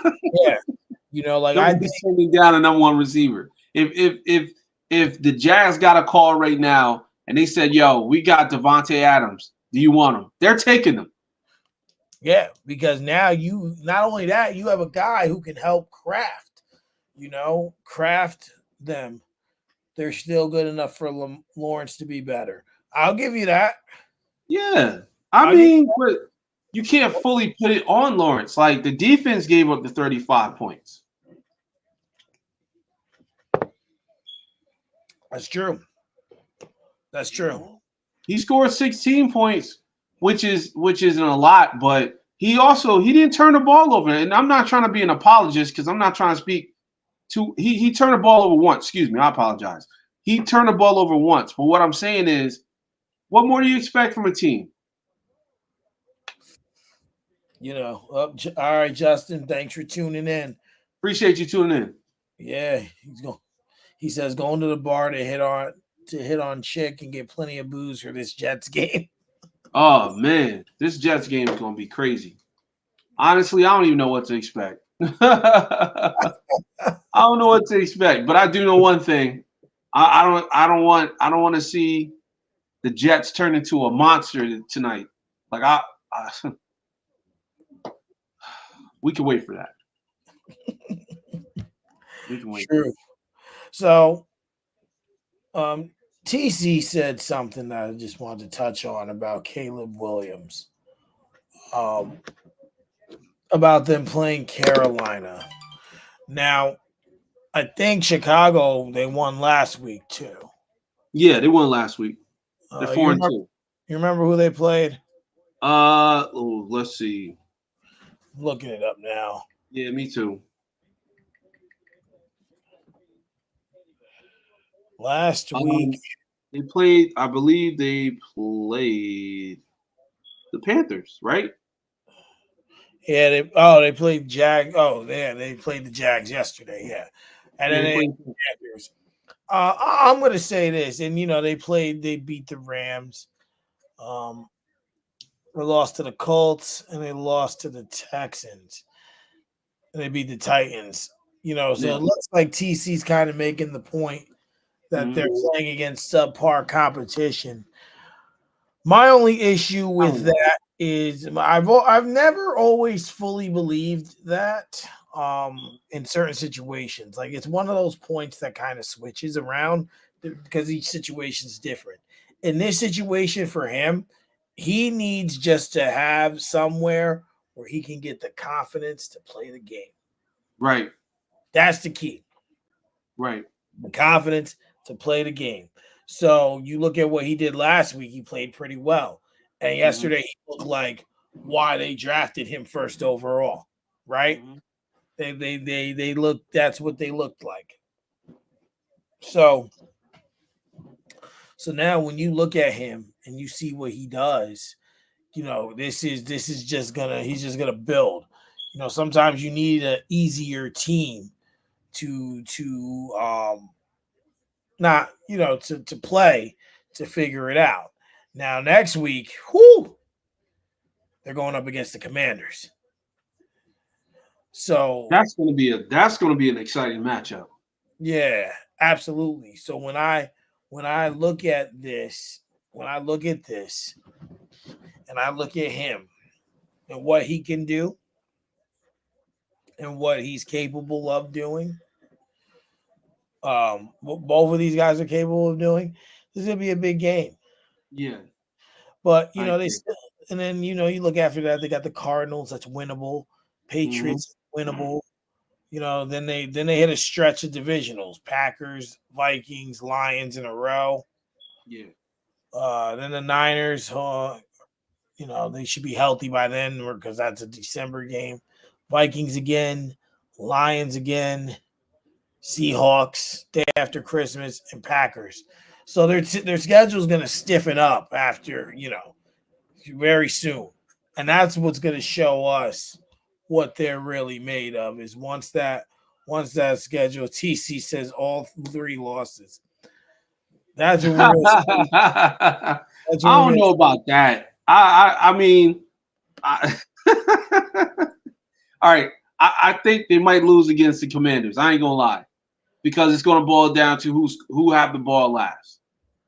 Yeah. Like I think. Nobody's turning down a number one receiver. If the Jags got a call right now and they said, "Yo, we got Devontae Adams. Do you want him?" They're taking them. Yeah, because now you not only that, you have a guy who can help craft them. They're still good enough for Lawrence to be better. I'll give you that. Yeah, I mean, but you can't fully put it on Lawrence. Like the defense gave up the 35 points. That's true. That's true. He scored 16 points, which isn't a lot, but he didn't turn the ball over. And I'm not trying to be an apologist because I'm not trying to speak to he turned the ball over once. Excuse me, I apologize. He turned the ball over once. But what I'm saying is, what more do you expect from a team? All right, Justin. Thanks for tuning in. Appreciate you tuning in. Yeah, he says going to the bar to hit on chick and get plenty of booze for this Jets game. Oh man, this Jets game is gonna be crazy. Honestly, I don't even know what to expect. I don't know what to expect, but I do know one thing. I don't want to see the Jets turn into a monster tonight. Like we can wait for that. We can wait. True. So, TC said something that I just wanted to touch on about Caleb Williams. About them playing Carolina. Now, I think Chicago, they won last week too. Yeah, they won last week. They're 4-2. You remember who they played? Let's see. I'm looking it up now. Yeah, me too. Last week they played. I believe they played the Panthers, right? Yeah, they played Jag. Oh, yeah, they played the Jags yesterday. Yeah, and then they played the Panthers. I'm going to say this, and they beat the Rams. They lost to the Colts and they lost to the Texans. And they beat the Titans. So it looks like TC's kind of making the point that they're playing against subpar competition. My only issue with that is I've never always fully believed that in certain situations. Like it's one of those points that kind of switches around because each situation is different. In this situation for him, he needs just to have somewhere where he can get the confidence to play the game. Right. That's the key. Right. The confidence to play the game. So you look at what he did last week, he played pretty well. And yesterday he looked like why they drafted him first overall, right? They looked, that's what they looked like. So now when you look at him and you see what he does, this is he's just gonna build. Sometimes you need an easier team to not to play to figure it out. Now next week, they're going up against the Commanders. So that's going to be an exciting matchup. Yeah, absolutely. So when I look at this, and I look at him and what he can do and what he's capable of doing, what both of these guys are capable of doing, this is gonna be a big game. Yeah. But they still, and then you look after that, they got the Cardinals, that's winnable, Patriots, winnable. Then they hit a stretch of divisionals, Packers, Vikings, Lions in a row. Yeah. Then the Niners, They should be healthy by then because that's a December game. Vikings again, Lions again, Seahawks day after Christmas, and Packers. So their schedule is going to stiffen up after very soon, and that's what's going to show us what they're really made of. Is once that schedule, TC says all three losses. That's what we're going to see. I That's what we're don't going to know see. about that. I mean, I, all right. I think they might lose against the Commanders. I ain't gonna lie, because it's gonna boil down to who have the ball last.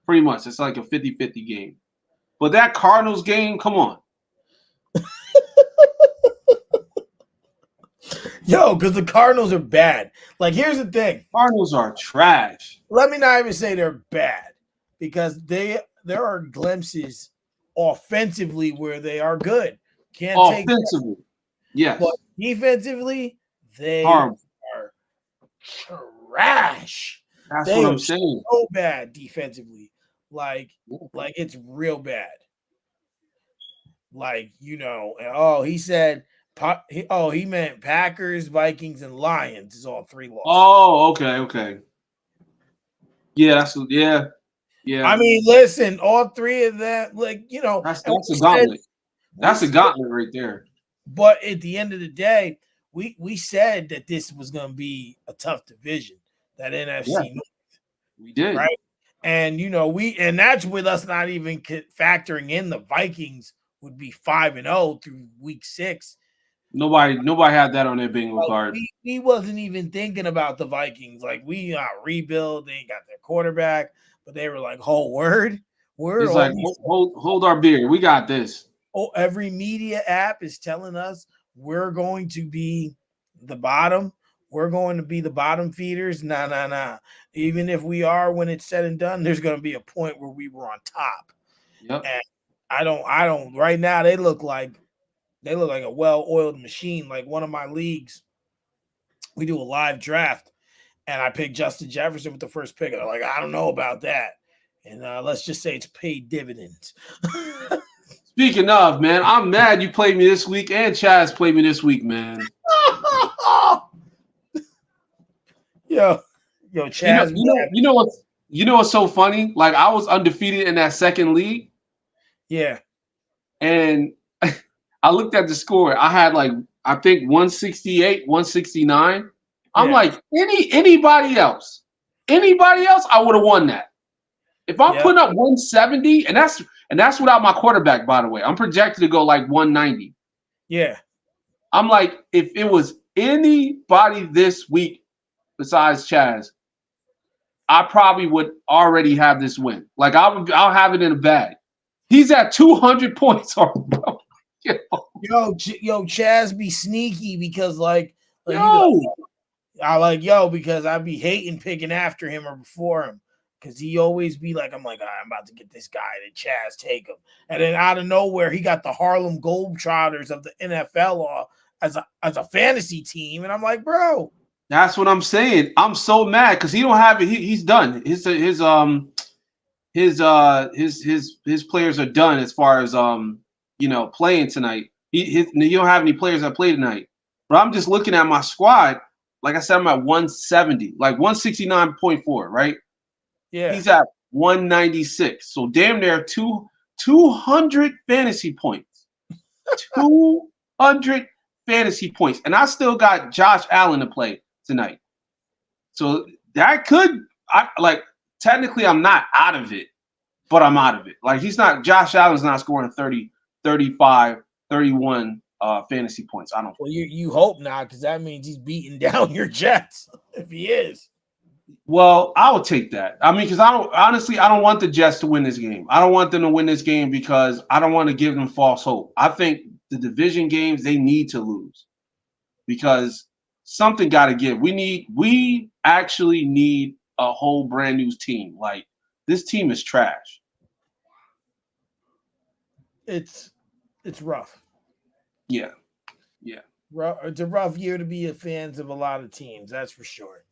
Pretty much, it's like a 50-50 game. But that Cardinals game, come on, Yo, because the Cardinals are bad. Like, here's the thing. Cardinals are trash. Let me not even say they're bad because there are glimpses offensively where they are good. Can't take that. Offensively, But yes, defensively, they horrible. are trash. That's what They are I'm saying. so bad defensively. Like it's real bad. Oh, he said he meant Packers, Vikings, and Lions is all three losses. Oh, okay. Yeah, yeah. I mean, listen, all three of them, and That's a gauntlet. we That's a said, gauntlet right there. but at the end of the day, we said that this was going to be a tough division, that Yeah, NFC North, we did. right? And and that's with us not even factoring in the Vikings would be 5-0 through week 6. Nobody had that on their bingo Like card. we wasn't even thinking about the Vikings. Like we rebuild, they ain't got their quarterback, but they were like, "Oh, word, It's all like these hold our beer. We got this. every media app is telling us we're going to be the bottom. We're going to be the bottom feeders. Nah, nah, nah. Even if we are, when it's said and done, there's going to be a point where we were on top. Yep. And I don't. Right now, they look like a well-oiled machine. Like one of my leagues, we do a live draft, and I picked Justin Jefferson with the first pick. And I'm like, I don't know about that. And let's just say it's paid dividends. Speaking of, man, I'm mad you played me this week and Chaz played me this week, man. yo, yo, You know, Chaz. you know, you know what what's so funny? Like I was undefeated in that second league, Yeah, and I looked at the score. I had like I think 168, 169. I'm yeah, like anybody else, I would have won that. If I'm yep, putting up 170, and that's without my quarterback, by the way. I'm projected to go like 190. yeah. I'm like, if it was anybody this week besides Chaz, I probably would already have this win. Like I'll have it in a bag. He's at 200 points already. Yo, Chaz be sneaky because like he be like, Yo, I like yo because I be hating picking after him or before him because he always be like, I'm like, I'm about to get this guy to Chaz take him, and then out of nowhere he got the Harlem Globetrotters of the NFL as a fantasy team, and I'm like, bro, that's what I'm saying. I'm so mad because he don't have it. He's done. His players are done as far as playing tonight. You don't have any players that play tonight. But I'm just looking at my squad. Like I said, I'm at 170, like 169.4, right? yeah, He's at 196. So damn near 200 fantasy points. 200 fantasy points. And I still got Josh Allen to play tonight. So that could I like technically I'm not out of it, but I'm out of it. Like Josh Allen's not scoring 30, 35, 31 fantasy points. I don't well you hope not because that means he's beating down your Jets if he is. Well, I would take that. I mean, because I don't want the Jets to win this game. I don't want them to win this game because I don't want to give them false hope. I think the division games they need to lose because something got to give. We actually need a whole brand new team. Like this team is trash. It's rough. Yeah, yeah. It's a rough year to be a fans of a lot of teams, that's for sure.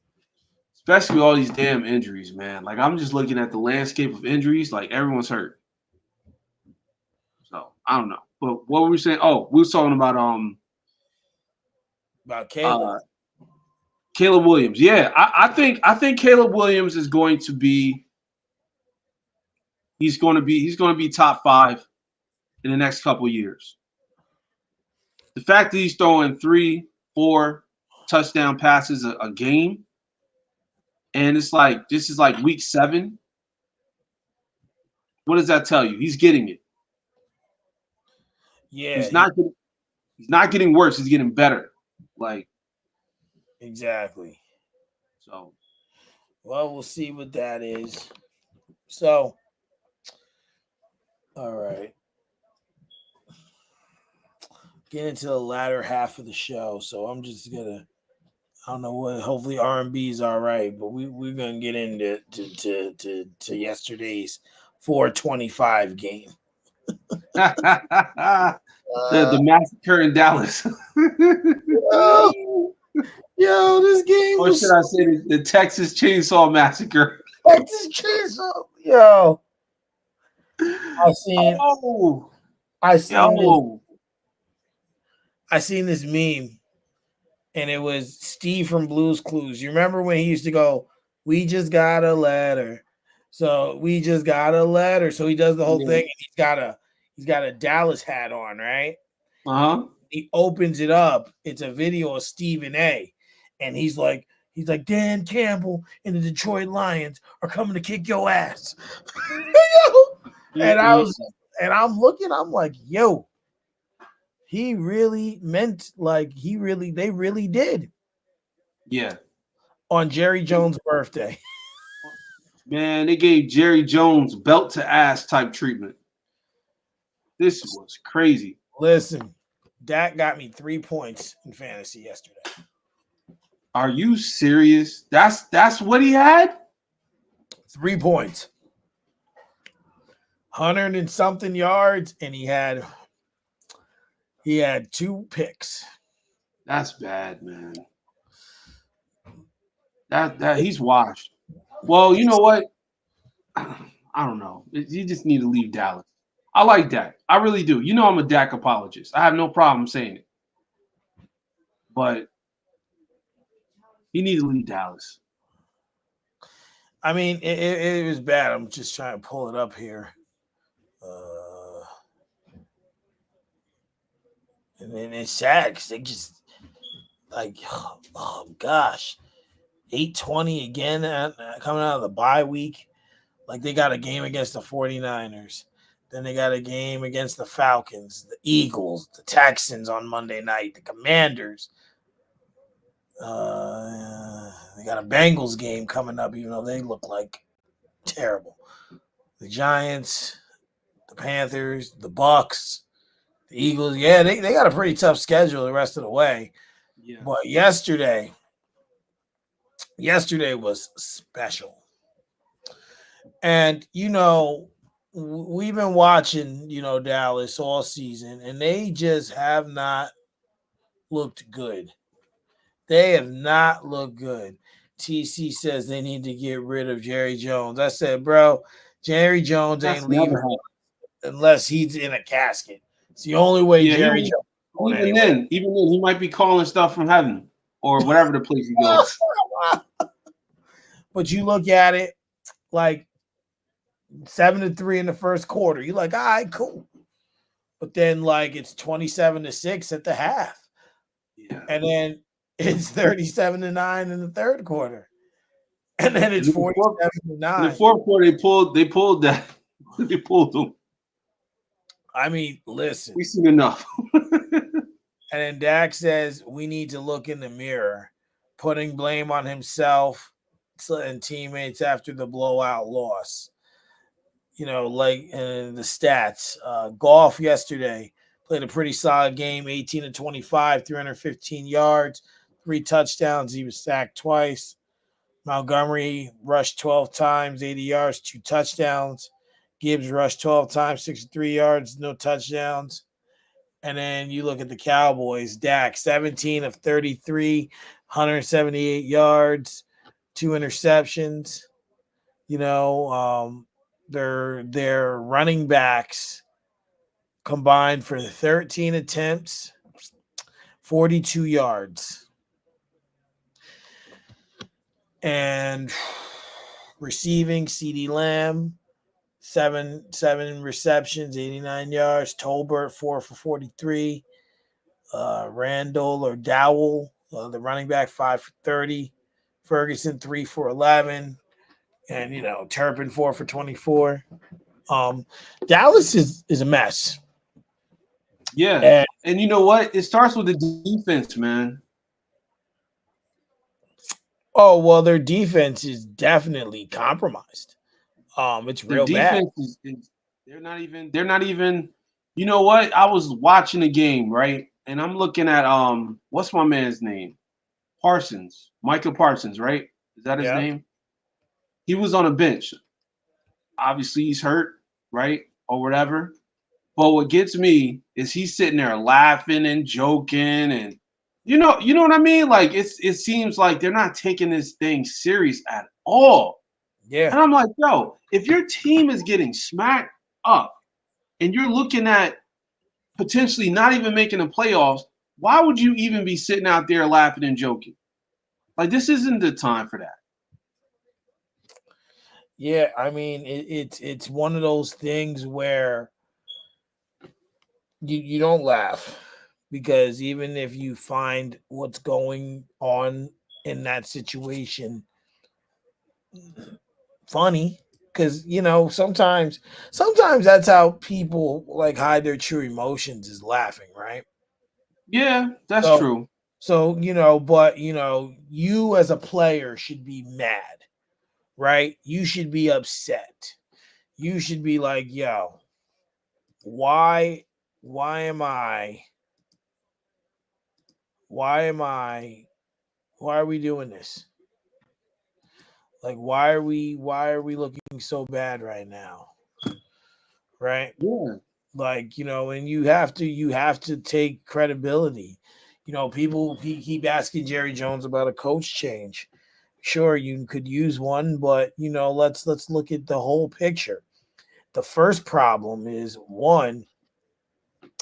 Especially with all these damn injuries, man. Like I'm just looking at the landscape of injuries. Like everyone's hurt. So I don't know. But what were we saying? Oh, we were talking About Caleb. uh Caleb Williams. Yeah, I think Caleb Williams is going to be he's going to be top 5 in the next couple years. The fact that he's throwing 3, 4 touchdown passes a game, and it's like this is like week 7. What does that tell you? He's getting it. Yeah, He's not getting, he's not getting worse. He's getting better. Like exactly. so. Well, we'll see what that is. So, all right. Get into the latter half of the show. So I'm just gonna. I don't know what. Hopefully R&B is all right, but we're gonna get into to yesterday's 425 game. The massacre in Dallas. Yo, yo, this game Or should was I say the Texas Chainsaw Massacre? Texas Chainsaw. Yo, I seen Oh, I seen this yo. I seen this meme, and it was Steve from Blue's Clues. You remember when he used to go, "We just got a letter." So we just got a letter. So he does the whole Yeah. thing, and he's got a Dallas hat on, right? Uh-huh. He opens it up. It's a video of Stephen A. And he's like, Dan Campbell and the Detroit Lions are coming to kick your ass. and I Mm-mm. was and I'm looking, I'm like, yo, he really meant like they really did Yeah. on Jerry Jones' birthday. Man, they gave Jerry Jones belt to ass type treatment. This was crazy. Listen, Dak got me 3 points in fantasy yesterday. Are you serious? That's what he had? 3 points. 100 and something yards, and he had 2 picks. That's bad, man. That he's washed. Well, you know what? I don't know. You just need to leave Dallas. I like Dak. I really do. You know I'm a Dak apologist. I have no problem saying it. But he need to leave Dallas. I mean, it was bad. I'm just trying to pull it up here. Uh, and then it's sad because they just like, oh gosh, 820 again coming out of the bye week. Like they got a game against the 49ers. Then they got a game against the Falcons, the Eagles, the Texans on Monday night, the Commanders. They got a Bengals game coming up, even though they look like terrible. The Giants, the Panthers, the Bucks, the Eagles. Yeah, they got a pretty tough schedule the rest of the way. Yeah. But yesterday was special. And we've been watching, Dallas all season, and they just have not looked good. They have not looked good. TC says they need to get rid of Jerry Jones. I said, bro, Jerry Jones That's ain't never leaving happened. unless he's in a casket. It's the only way Yeah, Jerry Jones is going anywhere. even then, he might be calling stuff from heaven or whatever the place he goes. But you look at it like 7-3 in the first quarter. You're like, all right, cool. But then like it's 27-6 at the half. Yeah. And then it's 37-9 in the third quarter. And then it's In the fourth, 47-9. quarter, they pulled that. They pulled them. I mean, listen. We seen enough. And then Dak says we need to look in the mirror, putting blame on himself and teammates after the blowout loss. Like the stats. Golf yesterday played a pretty solid game, 18-25, 315 yards, 3 touchdowns. He was sacked twice. Montgomery rushed 12 times, 80 yards, 2 touchdowns. Gibbs rushed 12 times, 63 yards, no touchdowns. And then you look at the Cowboys, Dak, 17 of 33, 178 yards, 2 interceptions. Their running backs combined for 13 attempts, 42 yards, and receiving CD Lamb, seven receptions, 89 yards. Tolbert 4 for 43. Randall or Dowell, the running back, 5 for 30. Ferguson 3 for 11, and Turpin 4 for 24. Dallas is a mess. Yeah. And And you know what? It starts with the defense, man. oh well, their defense is definitely compromised. It's Their real bad. defense is they're not even you know what? I was watching the game, right? And I'm looking at what's my man's name? Parsons. Michael Parsons, right? Is that his Yeah, name? He was on a bench. Obviously he's hurt, right? Or whatever. But what gets me is he's sitting there laughing and joking and you know what I mean? Like it seems like they're not taking this thing serious at all. yeah, And I'm like, yo, if your team is getting smacked up and you're looking at potentially not even making the playoffs, why would you even be sitting out there laughing and joking? Like this isn't the time for that. yeah. I mean, it's one of those things where you don't laugh, because even if you find what's going on in that situation funny, because sometimes that's how people like hide their true emotions, is laughing, right? Yeah, that's So true. but you as a player should be mad, right? You should be upset. You should be like, yo, why why am I why am I why are we doing this? Like, why are we looking so bad right now? Right? Yeah. Like, and you have to take credibility. People keep asking Jerry Jones about a coach change. Sure, you could use one, but let's look at the whole picture. The first problem is, one,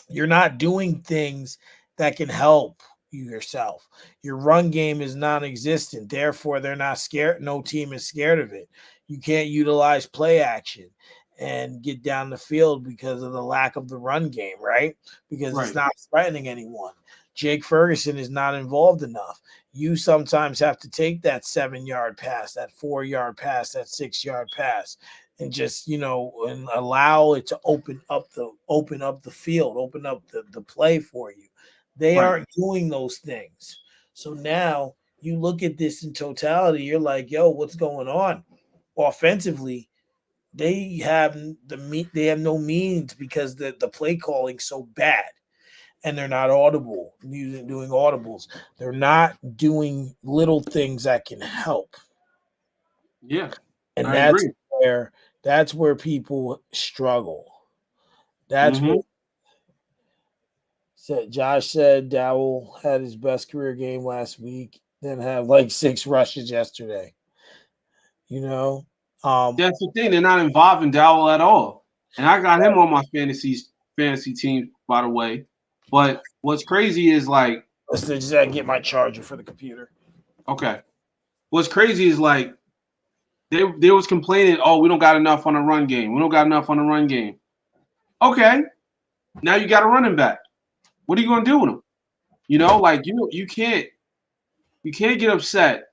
you're not doing things that can help you yourself. Your run game is non-existent. Therefore, they're not scared. No team is scared of it. You can't utilize play action and get down the field because of the lack of the run game, right? Because it's Right. not threatening anyone. Jake Ferguson is not involved enough. You sometimes have to take that 7 yard pass, that 4 yard pass, that 6 yard pass, and just and allow it to open up the field, open up the play for you. They Right. aren't doing those things. So now you look at this in totality, you're like, yo, what's going on? Offensively, they have no means, because the play calling so bad, and they're not audible, doing audibles. They're not doing little things that can help. Yeah. And I agree. that's where people struggle. That's where Mm-hmm. Josh said Dowell had his best career game last week, then have like 6 rushes yesterday. You know, um, That's the thing. They're not involving Dowell at all. And I got him on my fantasy team, by the way. But what's crazy is like, let's just get my charger for the computer. okay. What's crazy is like they was complaining, oh, we don't got enough on the run game. We don't got enough on the run game. Okay. Now you got a running back. What are you gonna do with him? Like you can't get upset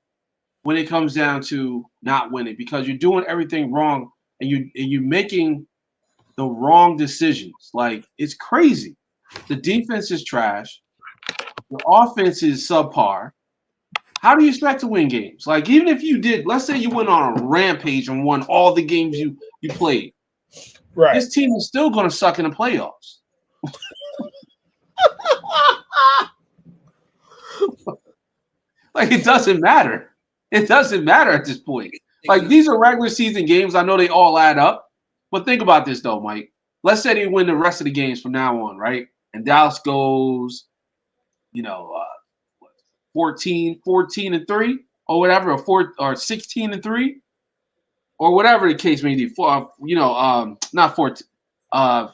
when it comes down to not winning because you're doing everything wrong and you're making the wrong decisions. Like it's crazy. The defense is trash. The offense is subpar. How do you expect to win games? Like even if you did, let's say you went on a rampage and won all the games you played, Right. this team is still going to suck in the playoffs. Like it doesn't matter. It doesn't matter at this point. Like these are regular season games. I know they all add up, but think about this though, Mike. Let's say they win the rest of the games from now on, right? And Dallas goes, you know, 14 and 3 or whatever, or 16 and 3 or whatever the case may be. Not 14. Uh,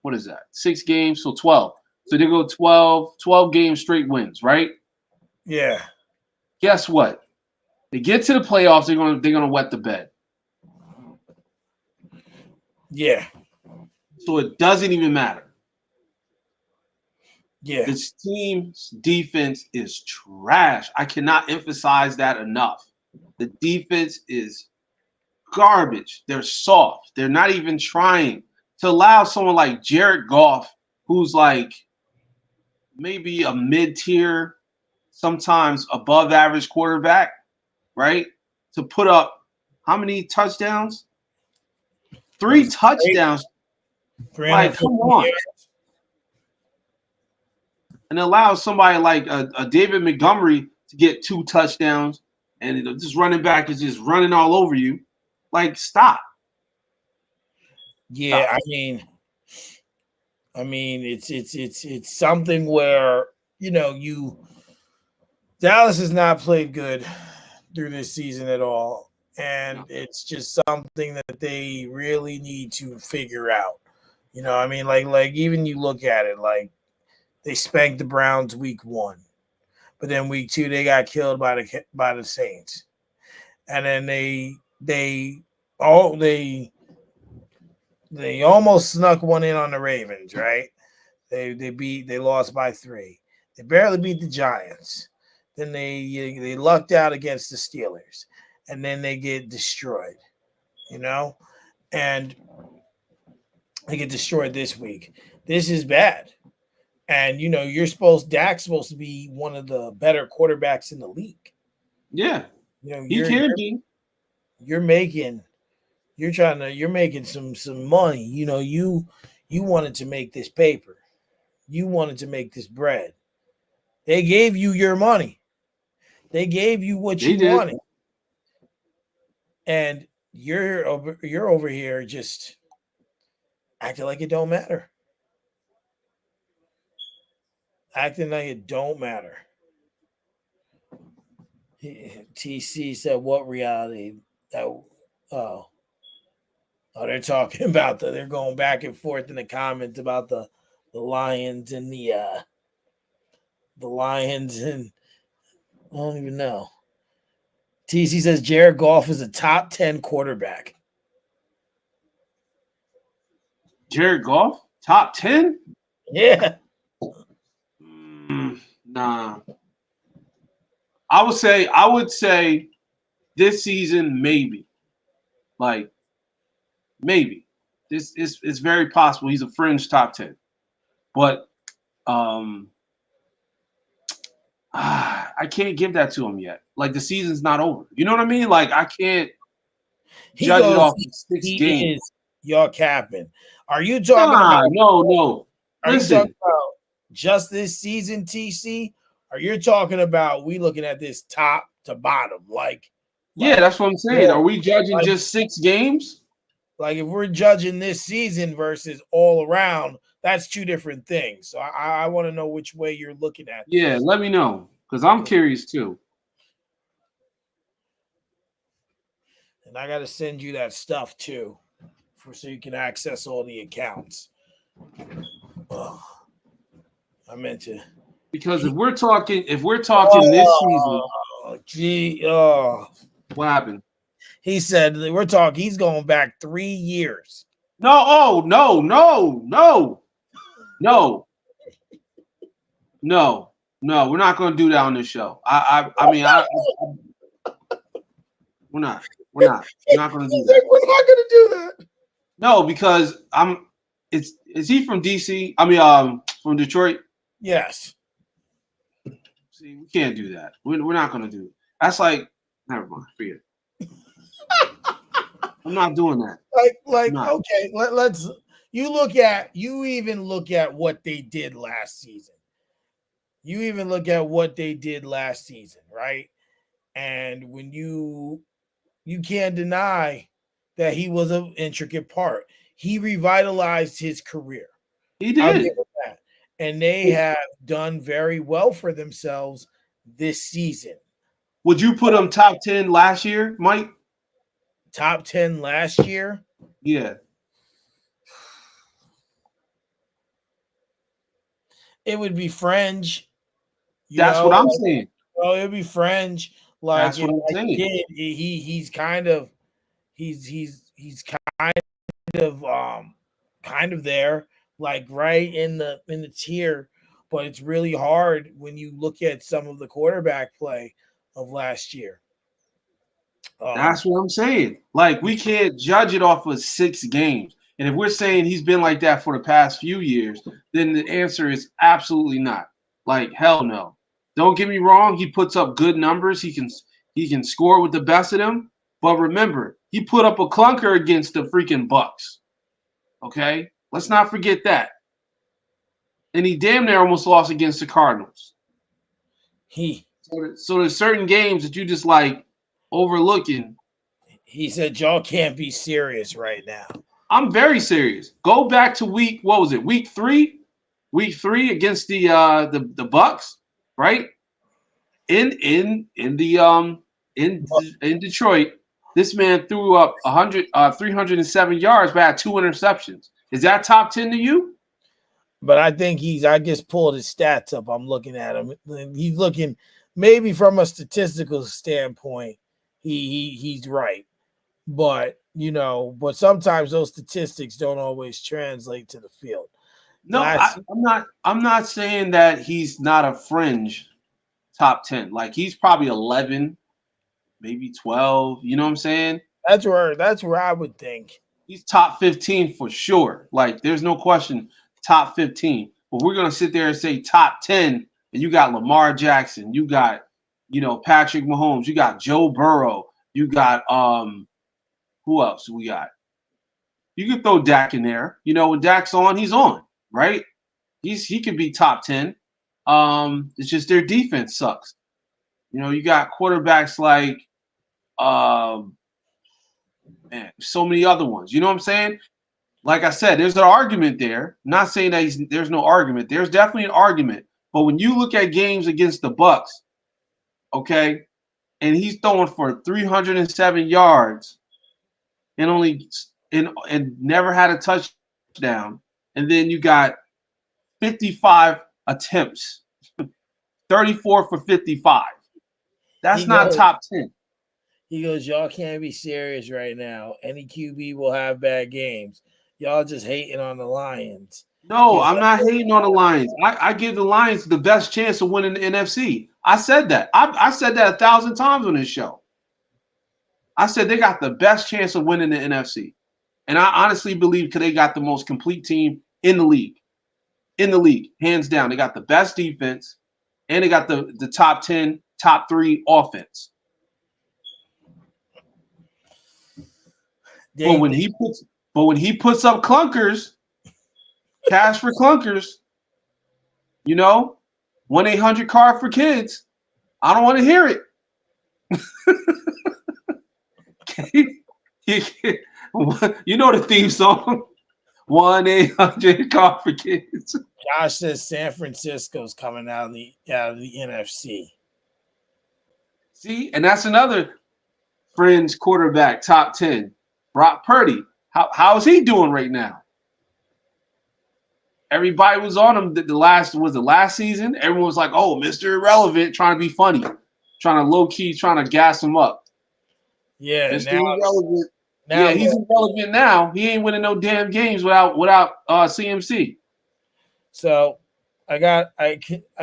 what is that? 6 games, so 12. So they go 12 games straight wins, right? Yeah. Guess what? They get to the playoffs, they're gonna wet the bed. Yeah. So it doesn't even matter. Yeah. This team's defense is trash. I cannot emphasize that enough. The defense is garbage. They're soft. They're not even trying to allow someone like Jared Goff, who's like maybe a mid-tier, sometimes above average quarterback, right? To put up how many touchdowns? What Three is it? touchdowns. Like, come 350 on. yards. And allow somebody like a David Montgomery to get 2 touchdowns and this running back is just running all over you. Like, stop. Yeah, Stop. it's something where Dallas has not played good through this season at all, and it's just something that they really need to figure out. Like even you look at it, like they spanked the Browns week 1, but then week 2 they got killed by the Saints, and then all they almost snuck one in on the Ravens, right? They lost by 3. They barely beat the Giants. Then they lucked out against the Steelers, and then they get destroyed. And they get destroyed this week. This is bad. And Dak's supposed to be one of the better quarterbacks in the league. Yeah, You know, he you're can you're be. you're making you're making some money. You wanted to make this paper. You wanted to make this bread. They gave you your money. They gave you what They you did. wanted. And you're over here just acting like it don't matter. Acting like it don't matter. TC said, "What reality?" That oh they're talking about they're going back and forth in the comments about the Lions and the Lions and I don't even know. TC says Jared Goff is a top 10 quarterback. Jared Goff, top 10? Yeah. Nah. I would say this season maybe. Like maybe. This is it's very possible he's a fringe top 10. But um I can't give that to him yet. Like the season's not over. You know what I mean? Like I can't He judge it goes, off of 6 games. he is your captain. Are you talking Nah, about no. are you talking Listen, about just this season, TC? Are you talking about we looking at this top to bottom? yeah, Like that's what I'm saying. yeah, Are we judging like just 6 games? like if we're judging this season versus all around, that's two different things. So I want to know which way you're looking at Yeah, this. let me know because I'm Yeah. curious too. And I gotta send you that stuff too, so you can access all the accounts. Oh, I meant to. Because if we're talking this season, Gee, oh, what happened? he said we're talking. He's going back 3 years. No, oh no. We're not going to do that on this show. I mean, we're not. We're not going to do He's that. like, we're not gonna do that. No, because I'm. Is he from DC? I mean, from Detroit. Yes. See, we can't do that. We're not going to do it. That's like, never mind. Forget it. I'm not doing that. I'm not. Okay, let's you even look at what they did last season. You even look at what they did last season, right? And when you can't deny that he was an intricate part. He revitalized his career. He I'll give did. it that. And they have done very well for themselves this season. Would you put him top 10 last year, Mike? Top 10 last year. Yeah. it would be fringe, you That's know. what I'm saying. Well, it'd be fringe. Like That's if what I'm like saying. kid, he's kind of he's of kind of there, like right in the tier, but it's really hard when you look at some of the quarterback play of last year. Um, That's what I'm saying. Like we can't judge it off of 6 games. And if we're saying he's been like that for the past few years, then the answer is absolutely not. Like hell no. Don't get me wrong, he puts up good numbers. He can score with the best of them. But remember, he put up a clunker against the freaking Bucks. Okay? Let's not forget that. And he damn near almost lost against the Cardinals. he So there's certain games that you just like overlooking. he said y'all can't be serious right now. I'm very serious. Go back to what was it? Week 3? Week 3 against the Bucks, right? In the in Detroit, this man threw up 307 yards but had 2 interceptions. Is that top 10 to you? But I think I just pulled his stats up. I'm looking at him. He's looking maybe from a statistical standpoint, he's right. But but sometimes those statistics don't always translate to the field. No, Last I'm not saying that he's not a fringe top 10. Like he's probably 11, maybe 12. You know what I'm saying? that's where I would think. He's top 15 for sure. Like, there's no question, top 15. But we're gonna sit there and say top 10, and you got Lamar Jackson, you got, Patrick Mahomes, you got Joe Burrow, you got who else we got? You could throw Dak in there. When Dak's on, he's on, right? He could be top 10. It's just their defense sucks. You got quarterbacks like man, so many other ones. You know what I'm saying? Like I said, there's an argument there. I'm not saying that there's no argument. There's definitely an argument. But when you look at games against the Bucks, okay, and he's throwing for 307 yards and and never had a touchdown, and then you got 55 attempts, 34 for 55. That's He not goes, top 10. y'all can't be serious right now. Any QB will have bad games. Y'all just hating on the Lions. No, He's I'm not hating on the Lions. I give the Lions the best chance of winning the NFC. I said that. I said that 1,000 times on this show. I said they got the best chance of winning the NFC. And I honestly believe because they got the most complete team in the league. In the league, hands down. They got the best defense and they got the top 10, top 3 offense. But they, when he puts up clunkers, cash for clunkers, 1-800 card for kids, I don't want to hear it. You know the theme song. 1-800 call for kids. Josh says San Francisco's coming out of the NFC. See, and that's another fringe quarterback, top 10. Brock Purdy. How is he doing right now? Everybody was on him the last season. Everyone was like, oh, Mr. Irrelevant, trying to be funny, trying to low key, trying to gas him up. Yeah, Mr. Irrelevant. now Yeah, he's look. irrelevant now. He ain't winning no damn games without CMC. So I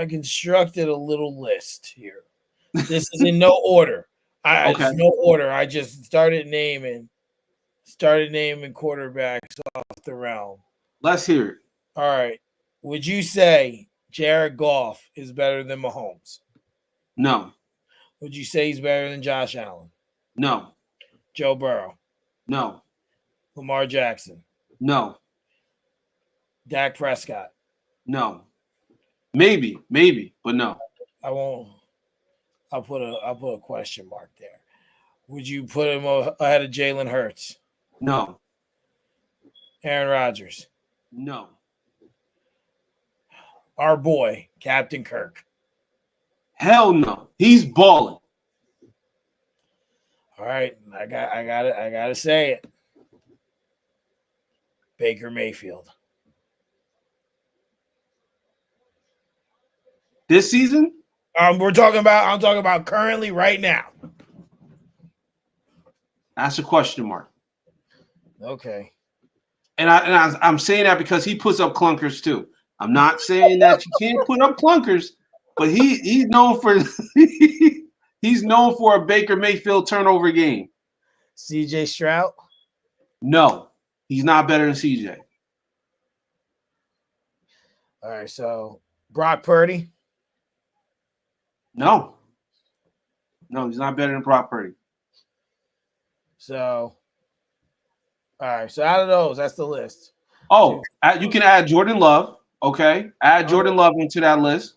constructed a little list here. This is in no order. Okay, It's no order. I just started naming quarterbacks off the realm. let's hear it. All right. Would you say Jared Goff is better than Mahomes? No, Would you say he's better than Josh Allen? no, Joe Burrow? no, Lamar Jackson? no, Dak Prescott? no. Maybe, but no. I won't. I'll put a question mark there. Would you put him ahead of Jalen Hurts? No, Aaron Rodgers? no. Our boy, Captain Kirk? Hell no. He's balling. All right, I gotta say it. Baker Mayfield. This season? I'm talking about currently right now. That's a question mark. Okay. I'm saying that because he puts up clunkers too. I'm not saying that you can't put up clunkers, but he's known for he's known for a Baker Mayfield turnover game. CJ Stroud? No, he's not better than CJ. All right, so Brock Purdy? No, he's not better than Brock Purdy. So, all right, so out of those, that's the list. Oh, you can add Jordan Love. Okay, add Jordan Love into that list.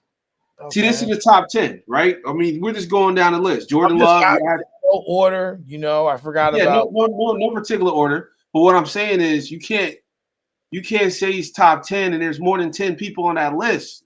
Okay. See, this is the top 10, right? I mean, we're just going down the list. Jordan Love, no order. I forgot about. No particular order. But what I'm saying is, you can't say he's top 10, and there's more than 10 people on that list.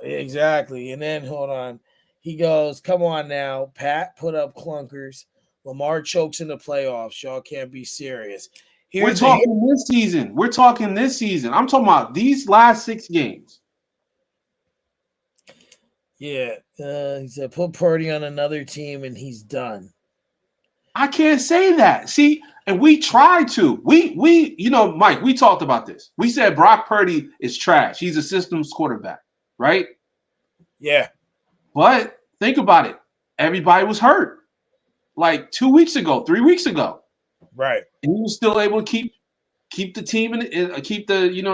Exactly. And then hold on, he goes, "Come on now, Pat, put up clunkers. Lamar chokes in the playoffs. Y'all can't be serious." We're talking this season. I'm talking about these last 6 games. Yeah, he said put Purdy on another team and he's done. I can't say that. See, and we tried to. We Mike, we talked about this. We said Brock Purdy is trash. He's a systems quarterback, right? Yeah. But think about it. Everybody was hurt like 2 weeks ago, 3 weeks ago. Right. And he was still able to keep the team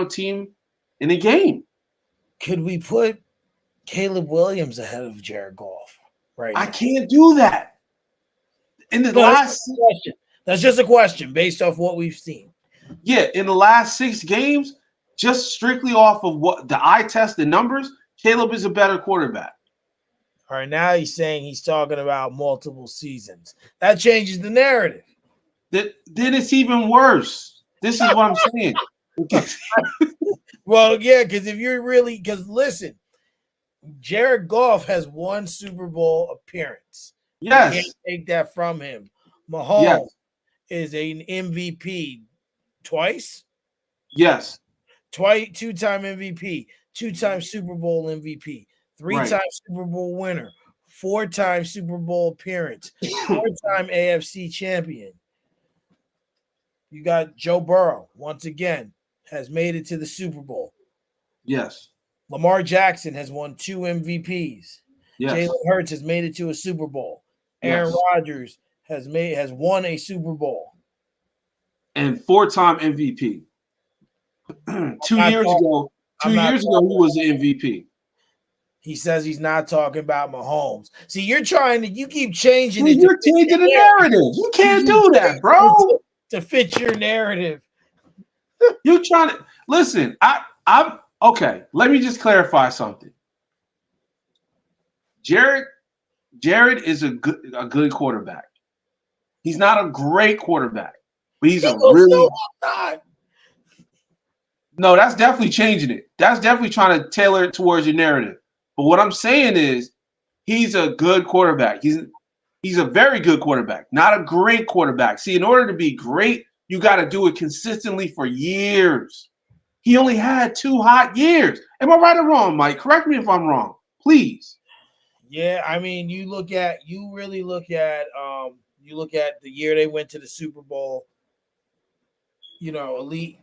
team in the game. Could we put Caleb Williams ahead of Jared Goff right now? I can't do that. In the last question. That's just a question based off what we've seen. Yeah, in the last 6 games, just strictly off of what the eye test, the numbers, Caleb is a better quarterback. All right, now he's saying he's talking about multiple seasons. That changes the narrative. Then it's even worse. This is what I'm saying. Well, yeah, because listen, Jared Goff has 1 Super Bowl appearance. Yes. You can't take that from him. Mahomes is an MVP twice. Yes. 2-time MVP, 2-time Super Bowl MVP, 3-time Super Bowl winner, 4-time Super Bowl appearance, 4-time AFC champion. You got Joe Burrow, once again, has made it to the Super Bowl. Yes. Lamar Jackson has won 2 MVPs. Yes. Jalen Hurts has made it to a Super Bowl. Aaron Rodgers has won a Super Bowl. And 4-time MVP. 2 years ago, he was the MVP. He says he's not talking about Mahomes. See, you keep changing it. You're changing the narrative. You can't do that, bro. To fit your narrative. You're trying to listen. I'm okay. Let me just clarify something. Jared is a good quarterback. He's not a great quarterback, but he's a really. No, that's definitely changing it. That's definitely trying to tailor it towards your narrative. But what I'm saying is, he's a good quarterback. He's a very good quarterback, not a great quarterback. See, in order to be great, you got to do it consistently for years. He only had 2 hot years. Am I right or wrong, Mike? Correct me if I'm wrong, please. Yeah, I mean, you look at the year they went to the Super Bowl, elite,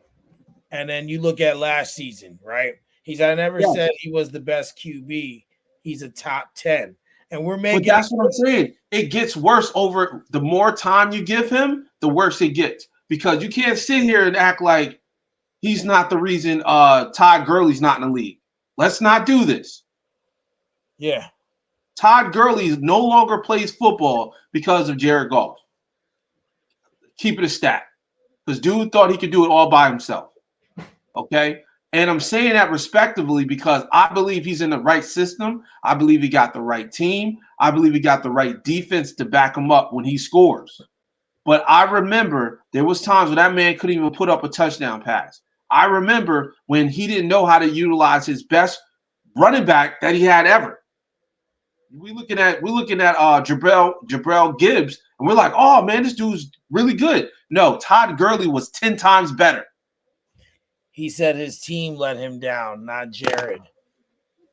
and then you look at last season, right? I never said he was the best QB. He's a top 10. And we're making. But that's what I'm saying. It gets worse over the more time you give him, the worse it gets. Because you can't sit here and act like he's not the reason Todd Gurley's not in the league. Let's not do this. Yeah. Todd Gurley no longer plays football because of Jared Goff. Keep it a stat. Because dude thought he could do it all by himself. Okay? And I'm saying that respectively because I believe he's in the right system. I believe he got the right team. I believe he got the right defense to back him up when he scores. But I remember there was times when that man couldn't even put up a touchdown pass. I remember when he didn't know how to utilize his best running back that he had ever. We're looking at Jabril Gibbs, and we're like, oh man, this dude's really good. No, Todd Gurley was 10 times better. He said his team let him down, not Jared.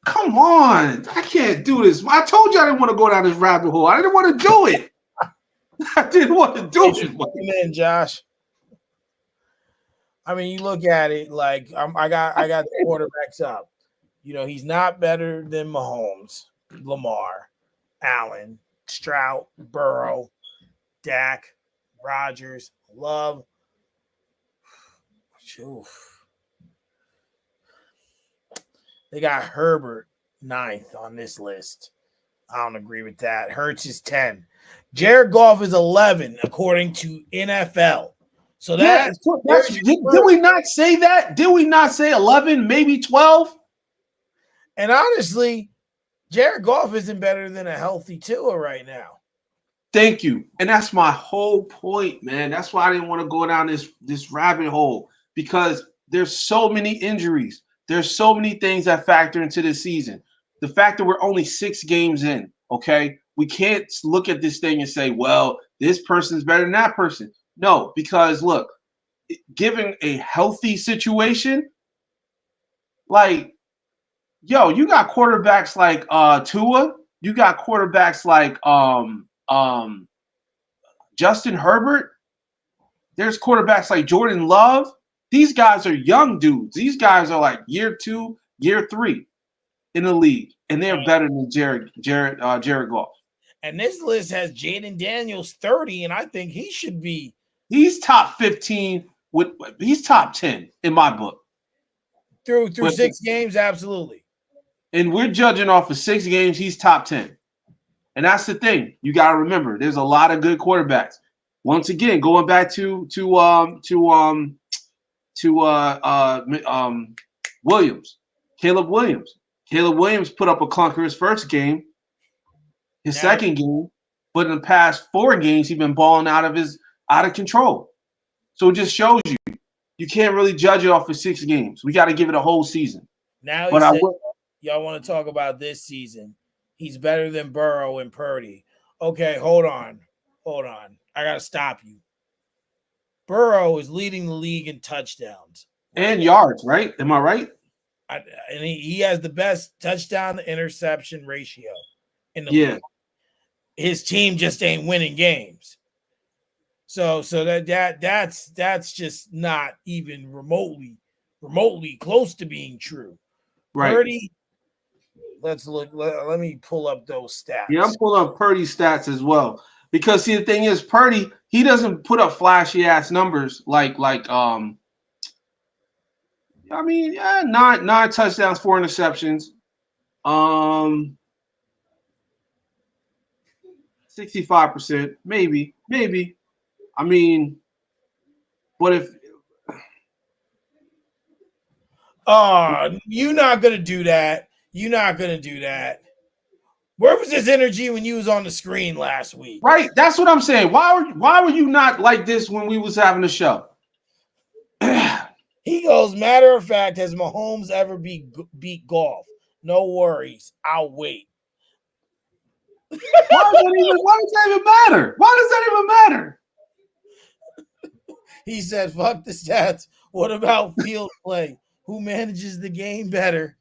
Come on. I can't do this. I told you I didn't want to go down this rabbit hole. I didn't want to do it. I didn't want to do Thanks for it. coming in, Josh. I mean, you look at it like I got the quarterbacks up. He's not better than Mahomes, Lamar, Allen, Stroud, Burrow, Dak, Rodgers, Love. Oof. They got Herbert ninth on this list. I don't agree with that. Hurts is 10. Jared Goff is 11 according to NFL. So did we not say that? Did we not say 11, maybe 12? And honestly, Jared Goff isn't better than a healthy Tua right now. Thank you. And that's my whole point, man. That's why I didn't want to go down this rabbit hole, because there's so many injuries. There's so many things that factor into this season. The fact that we're only 6 games in, okay? We can't look at this thing and say, well, this person's better than that person. No, because look, given a healthy situation, like, yo, you got quarterbacks like Tua, you got quarterbacks like Justin Herbert. There's quarterbacks like Jordan Love. These guys are young dudes. These guys are like year 2, year 3 in the league, and they're better than Jared Goff. And this list has Jaden Daniels 30, and I think he should be. He's top 15. He's top 10 in my book. Through 6 games, absolutely. And we're judging off of 6 games. He's top 10. And that's the thing. You got to remember, there's a lot of good quarterbacks. Once again, going back to Williams, Caleb Williams. Caleb Williams put up a clunker his first game, his second game, but in the past 4 games, he's been balling out of control. So it just shows you can't really judge it off of 6 games. We got to give it a whole season. Now y'all want to talk about this season. He's better than Burrow and Purdy. Okay, hold on. I got to stop you. Burrow is leading the league in touchdowns. And yards, right? Am I right? And he has the best touchdown to interception ratio in the league. His team just ain't winning games. So that's just not even remotely close to being true. Right. Purdy, let's look. Let me pull up those stats. Yeah, I'm pulling up Purdy's stats as well. Because see, the thing is, Purdy, he doesn't put up flashy ass numbers like 9 touchdowns, 4 interceptions. 65%, maybe. I mean, but if you're not gonna do that. Where was his energy when you was on the screen last week? Right, that's what I'm saying. Why were you not like this when we was having a show? He goes, matter of fact, has Mahomes ever beat Golf? No worries, I'll wait. Why does that even matter? Why does that even matter? He said, fuck the stats. What about field play? Who manages the game better?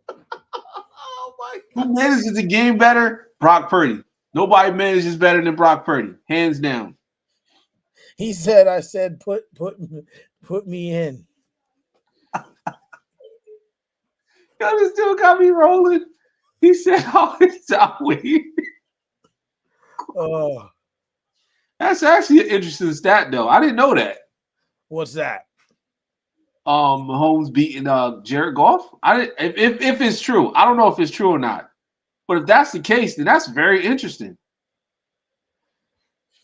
Oh my God. Who manages the game better? Brock Purdy. Nobody manages better than Brock Purdy, hands down. He said, I said, put me in. Yo, this dude got me rolling. He said, oh, it's wait. Oh. That's actually an interesting stat, though. I didn't know that. What's that? Mahomes beating Jared Goff. If it's true, I don't know if it's true or not. But if that's the case, then that's very interesting.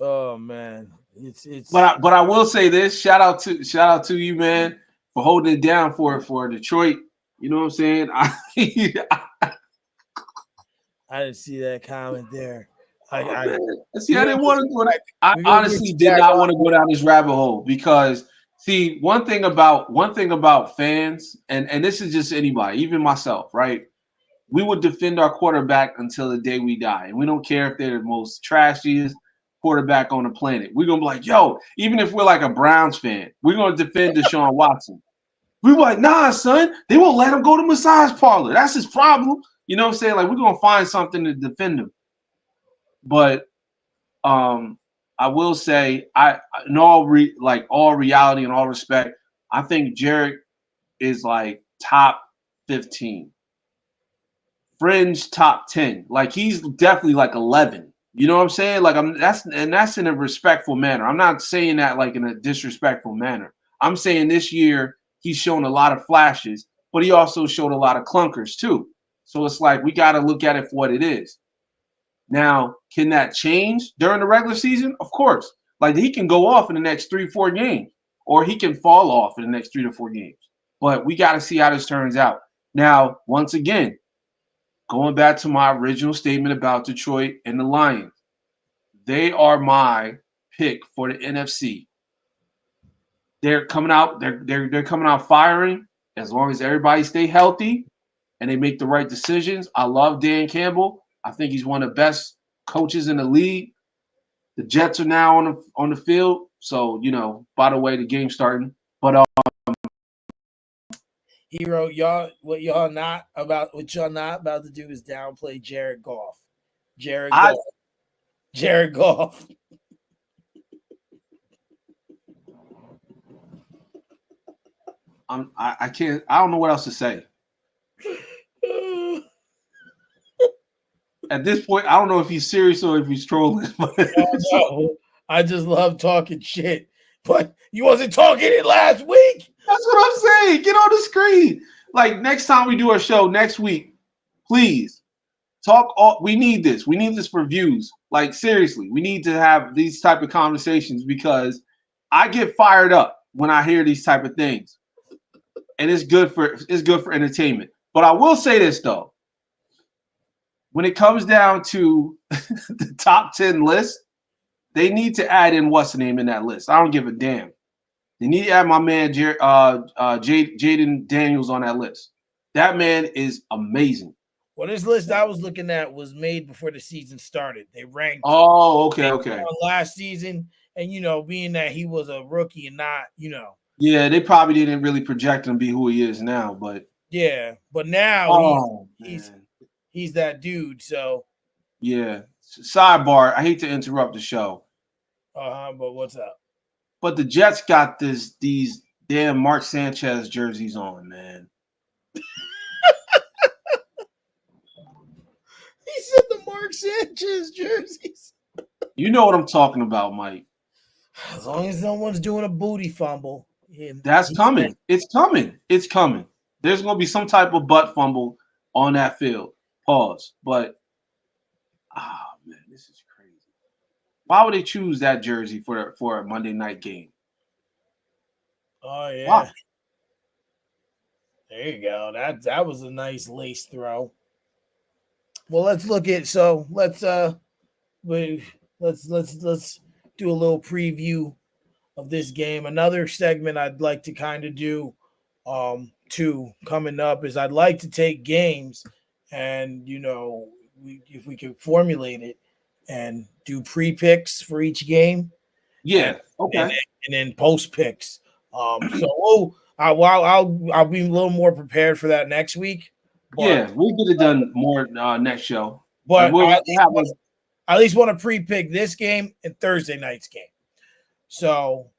Oh man, it's. But I will say this: shout out to you, man, for holding it down for Detroit. You know what I'm saying? I didn't see that comment there. I didn't want to do it. I honestly did not want to go down this rabbit hole because, see, one thing about fans, and this is just anybody, even myself, right? We would defend our quarterback until the day we die, and we don't care if they're the most trashiest quarterback on the planet. We're gonna be like, yo, even if we're like a Browns fan, we're gonna defend Deshaun Watson. We were like, nah, son, they won't let him go to massage parlor. That's his problem. You know what I'm saying? Like, we're gonna find something to defend him. But I will say, in all reality and all respect, I think Jarrett is like top 15, fringe top 10. Like he's definitely like 11. You know what I'm saying? Like that's in a respectful manner. I'm not saying that like in a disrespectful manner. I'm saying this year he's shown a lot of flashes, but he also showed a lot of clunkers too. So it's like we got to look at it for what it is. Now, can that change during the regular season? Of course. Like he can go off in the next 3-4 games, or he can fall off in the next 3 to 4 games. But we got to see how this turns out. Now, once again, going back to my original statement about Detroit and the Lions, they are my pick for the NFC. They're coming out. They're coming out firing as long as everybody stay healthy and they make the right decisions. I love Dan Campbell. I think he's one of the best coaches in the league. The Jets are now on the field, so By the way, the game's starting. But Hero, what y'all not about to do is downplay Jared Goff. Jared Goff. I can't. I don't know what else to say. At this point, I don't know if he's serious or if he's trolling. No. I just love talking shit. But you wasn't talking it last week. That's what I'm saying. Get on the screen. Like next time we do our show next week, please talk. We need this. We need this for views. Like seriously, we need to have these type of conversations because I get fired up when I hear these type of things, and it's good for entertainment. But I will say this though. When it comes down to the top 10 list, they need to add in what's the name in that list. I don't give a damn. They need to add my man Jaden Daniels on that list. That man is amazing. Well, this list I was looking at was made before the season started. They ranked. Oh, okay. Last season, and being that he was a rookie and not, Yeah, they probably didn't really project him to be who he is now, but yeah, but now he's that dude. So yeah. Sidebar. I hate to interrupt the show. But what's up? But the Jets got these damn Mark Sanchez jerseys on, man. He said the Mark Sanchez jerseys. You know what I'm talking about, Mike. As long as someone's doing a booty fumble. That's coming. It's coming. It's coming. There's going to be some type of butt fumble on that field. Pause. But, man, this is crazy. Why would they choose that jersey for a Monday night game? Oh, yeah. Why? There you go. That was a nice lace throw. Well, let's look at let's do a little preview of this game. Another segment I'd like to kind of do too coming up is I'd like to take games and if we can formulate it and do pre-picks for each game. Yeah. Okay. And then post picks. I'll be a little more prepared for that next week. Yeah, we'll get it done more next show. But I at least want to pre-pick this game and Thursday night's game. So,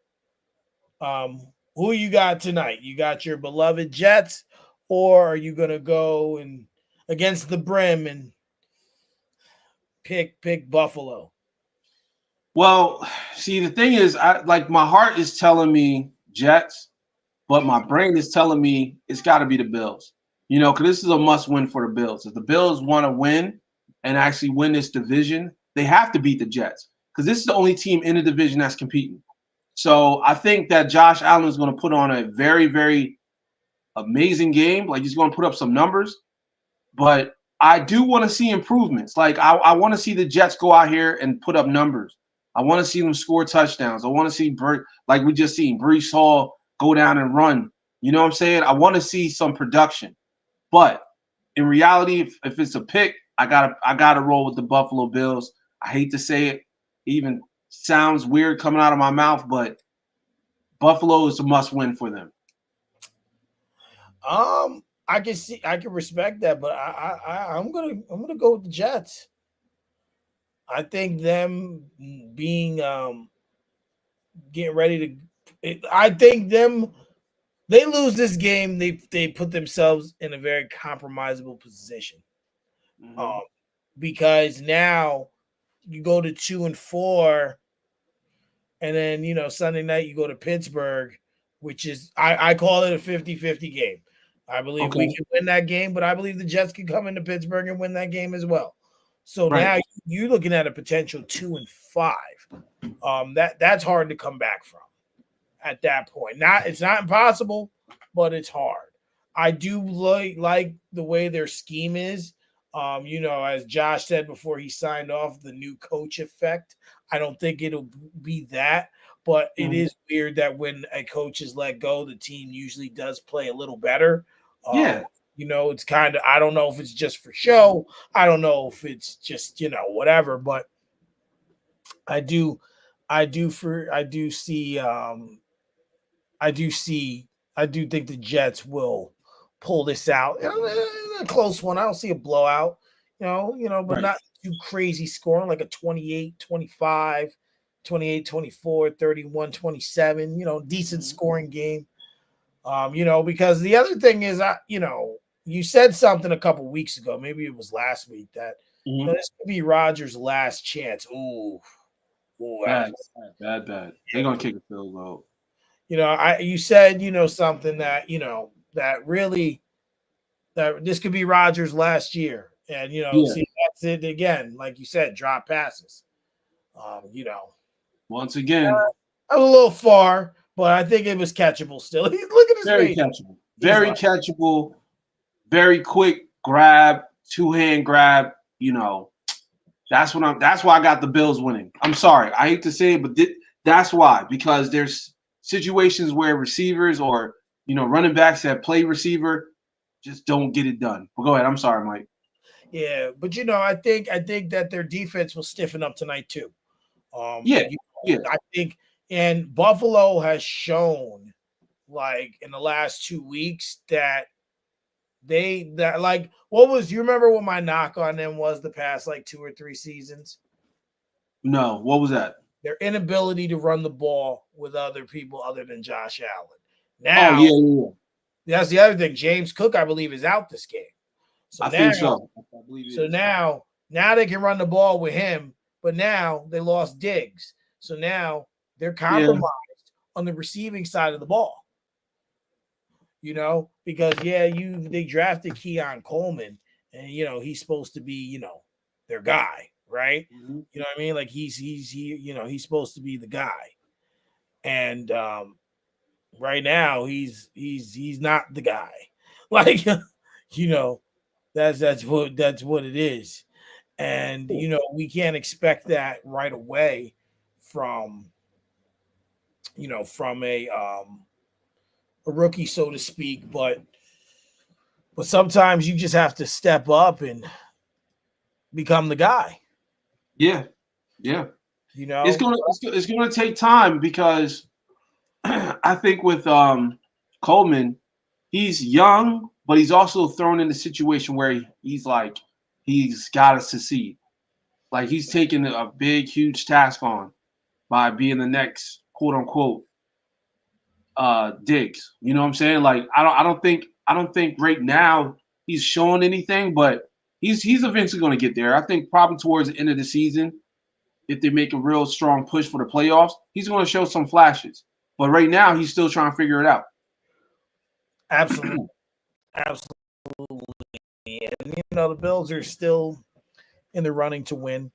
who you got tonight? You got your beloved Jets, or are you gonna go and against the brim and pick Buffalo? Well, see, the thing is, my heart is telling me Jets, but my brain is telling me it's got to be the Bills. Because this is a must-win for the Bills. If the Bills want to win and actually win this division, they have to beat the Jets because this is the only team in the division that's competing. So I think that Josh Allen is going to put on a very, very amazing game. Like he's going to put up some numbers, but I do want to see improvements. Like I want to see the Jets go out here and put up numbers. I want to see them score touchdowns. I want to see like we just seen Breece Hall go down and run. You know what I'm saying? I want to see some production. But in reality, if it's a pick, I gotta roll with the Buffalo Bills. I hate to say it, even sounds weird coming out of my mouth, but Buffalo is a must-win for them. I can respect that, but I'm gonna go with the Jets. I think them being getting ready to. I think them they lose this game. They put themselves in a very compromisable position. Mm-hmm. Um, because now you go to 2-4, and then Sunday night you go to Pittsburgh, which is I call it a 50-50 game. I believe we Okay. can win that game, but I believe the Jets can come into Pittsburgh and win that game as well. So Right. now you're looking at a potential 2-5. That's hard to come back from at that point. Not It's not impossible, but it's hard. I do like the way their scheme is. As Josh said before he signed off, the new coach effect. I don't think it'll be that, but it Mhm. is weird that when a coach is let go, the team usually does play a little better. Um, Yeah. it's kind of I don't know if it's just for show. I don't know if it's just whatever, but I do, I do see I do see. I do think the Jets will pull this out. A close one. I don't see a blowout. But Right. not too crazy scoring like a 28-25, 28-24, 31-27. Decent Mhm. scoring game. Because the other thing is, you said something a couple weeks ago, maybe it was last week, that Mhm. this could be Rogers' last chance. Ooh, that was Bad. Bad. Bad. They're gonna kick a field goal. I you said something that that really that this could be Rogers last year, and Yeah. see that's it again. Like you said, drop passes. You know, Once again, I was a little far, but I think it was catchable still. He's look at his very face. catchable. He's Very like, catchable. Very quick grab, two hand grab. You know, That's why I got the Bills winning. I'm sorry, I hate to say it, but that's why, because there's situations where receivers or running backs that play receiver just don't get it done. But go ahead. I'm sorry, Mike. yeah, but I think that their defense will stiffen up tonight too. Yeah, yeah. I think, and Buffalo has shown like in the last 2 weeks that what was you remember what my knock on them was the past like 2 or 3 seasons? No, what was that? Their inability to run the ball with other people other than Josh Allen. Oh Now, yeah, yeah, yeah. that's the other thing. James Cook, I believe, is out this game. So I now, think so. I believe it so is. now, now they can run the ball with him, but now they lost Diggs. So now they're Yeah. compromised on the receiving side of the ball. Because they drafted Keon Coleman, and he's supposed to be their guy, right? Hmm. You know what I mean? Like he's supposed to be the guy, and right now he's not the guy. Like you know that's what it is, and we can't expect that right away from from a rookie, so to speak, but sometimes you just have to step up and become the guy. Yeah, yeah. You It's know, gonna it's gonna take time because I think with Coleman, he's young, but he's also thrown in a situation where he's like he's got to succeed. Like he's taking a big, huge task on by being the next quote unquote Diggs. You know what I'm saying? Like I don't think right now he's showing anything, but he's eventually going to get there. I think probably towards the end of the season, if they make a real strong push for the playoffs, he's going to show some flashes. But right now, he's still trying to figure it out. absolutely, absolutely, and the Bills are still in the running to win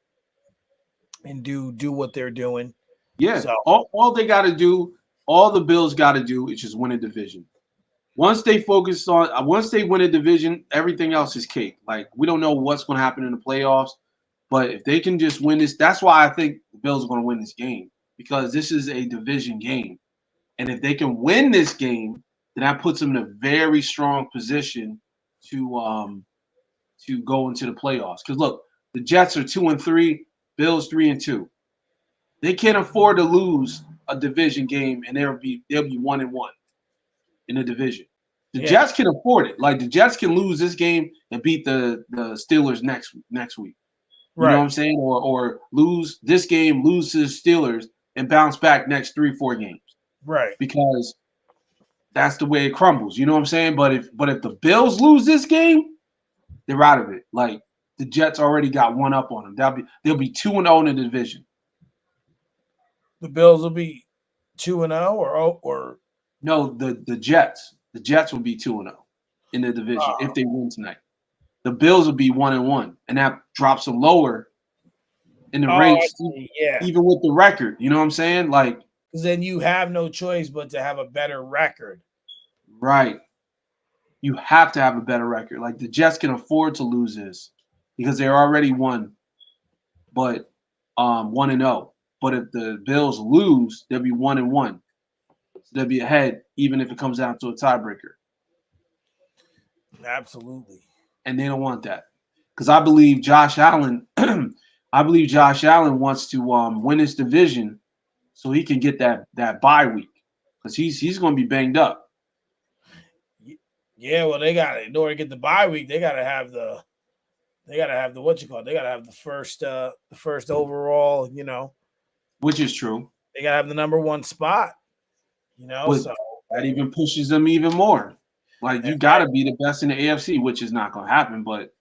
and do what they're doing. Yeah, So all they got to do, all the Bills got to do is just win a division. Once they win a division, everything else is cake. Like we don't know what's going to happen in the playoffs, but if they can just win this, that's why I think the Bills are going to win this game because this is a division game, and if they can win this game, then that puts them in a very strong position to go into the playoffs. Because look, the Jets are 2-3, Bills 3-2. They can't afford to lose a division game, and they'll be 1-1 in the division. The Yeah, Jets can afford it. Like the Jets can lose this game and beat the Steelers next week. You know what right, I'm saying? Or lose this game, lose to the Steelers, and bounce back next 3-4 games right. because that's the way it crumbles. You know what I'm saying? But if the Bills lose this game, they're out of it. Like the Jets already got one up on them. They'll be 2-0 in the division. The Bills will be 2-0 or No, the Jets will be 2-0 in the division if they win tonight. The Bills will be 1-1, and that drops them lower in the I race, see. Yeah, even with the record. You know what I'm saying? Like, because then you have no choice but to have a better record. right. You have to have a better record. Like the Jets can afford to lose this because they're already but 1-0. But if the Bills lose, they'll be 1-1. So they'll be ahead, even if it comes down to a tiebreaker. Absolutely. And they don't want that because I believe Josh Allen. I believe Josh Allen wants to win this division so he can get that bye week because he's going to be banged up. Yeah, well, they got in order to get the bye week, they gotta have the what you call it. They gotta have the first overall. Which is true, They gotta have the number one spot. but So that even pushes them even more. Like and you got to be the best in the AFC, which is not going to happen. But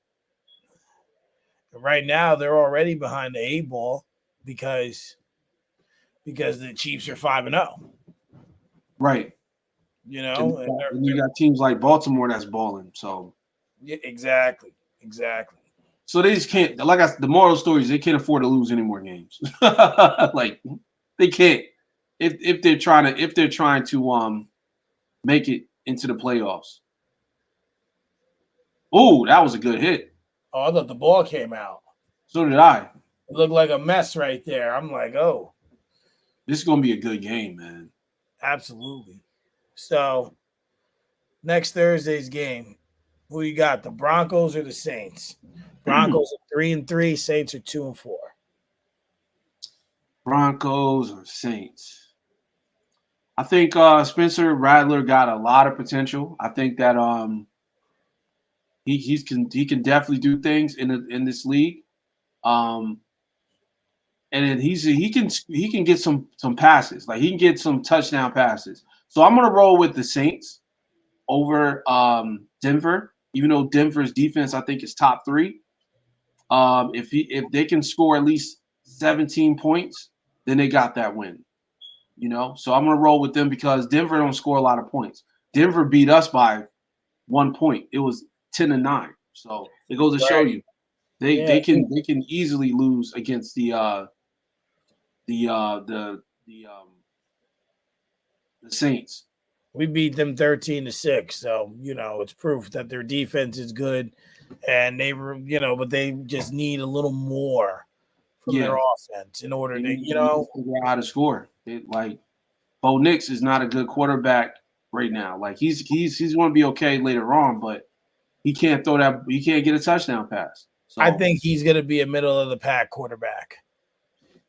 right now they're already behind the eight ball because the Chiefs are 5-0. right, and, And and you got teams like Baltimore that's balling. So yeah, exactly. they just can't. The moral story is they can't afford to lose any more games. Like they can't if they're trying to make it into the playoffs. Oh, that was a good hit. Oh, I thought the ball came out. So did I. It looked like a mess right there. I'm like, oh, This is gonna be a good game, man. absolutely. So next Thursday's game, who you got? The Broncos or the Saints? Broncos are 3-3. Saints are 2-4. Broncos or Saints? I think Spencer Rattler got a lot of potential. I think that he can definitely do things in this league. Um, and then he can get some passes. Like he can get some touchdown passes. So I'm gonna roll with the Saints over Denver, even though Denver's defense I think is top three. If they can score at least 17 points, then they got that win. So I'm gonna roll with them because Denver don't score a lot of points. Denver beat us by 1 point. It was 10-9. So it goes to show Right. you they Yeah. they can they can easily lose against the Saints. We beat them 13-6. So, it's proof that their defense is good and they were, but they just need a little more from their Yeah, offense in order they to, need to figure out how to score. Like Bo Nix is not a good quarterback right now. Like he's going to be okay later on, but he can't throw that. He can't get a touchdown pass. I So think he's going to be a middle of the pack quarterback.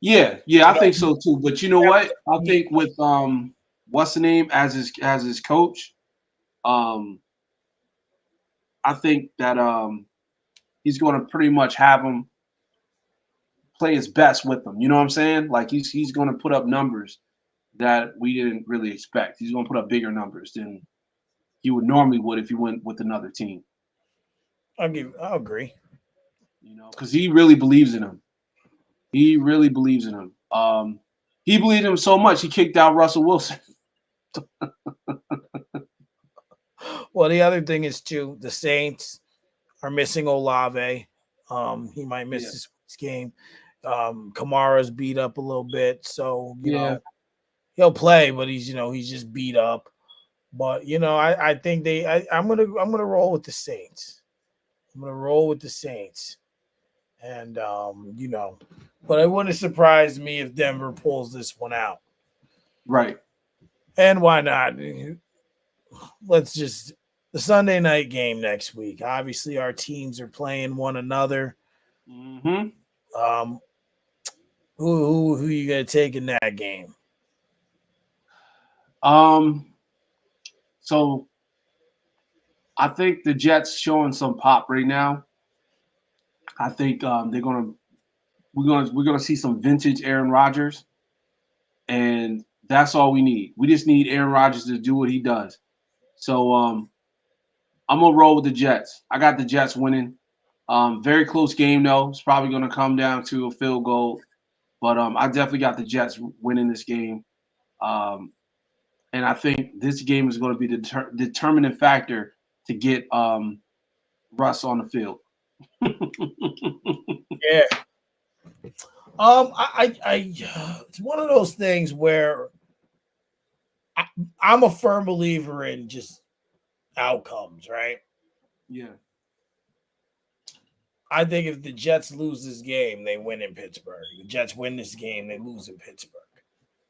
yeah, I You know, think so too. But you know what? I think with what's the name as his coach, um, I think that he's going to pretty much have him play his best with them. You know what I'm saying? Like he's going to put up numbers that we didn't really expect. He's going to put up bigger numbers than he would if he went with another team. I'll agree. Because he really believes in him. He really believes in him. He believed in him so much he kicked out Russell Wilson. Well, the other thing is too, the Saints are missing Olave. He might miss Yeah, this game. Kamara's beat up a little bit, so yeah. he'll play, but he's just beat up. But I think I'm gonna roll with the Saints. I'm gonna roll with the Saints, and but it wouldn't surprise me if Denver pulls this one out. Right. And why not? Let's just the Sunday night game next week. Obviously, our teams are playing one another. Hmm. Um, who you gonna take in that game? Um. So I think the Jets showing some pop right now. I think we're gonna see some vintage Aaron Rodgers, and that's all we need. We just need Aaron Rodgers to do what he does. So I'm gonna roll with the Jets. I got the Jets winning. Very close game though. It's probably gonna come down to a field goal, but I definitely got the Jets winning this game. Um, and I think this game is going to be the determining factor to get Russ on the field. Yeah. It's one of those things where I, I'm a firm believer in just outcomes, right? Yeah. I think if the Jets lose this game, they win in Pittsburgh. The Jets win this game, they lose in Pittsburgh.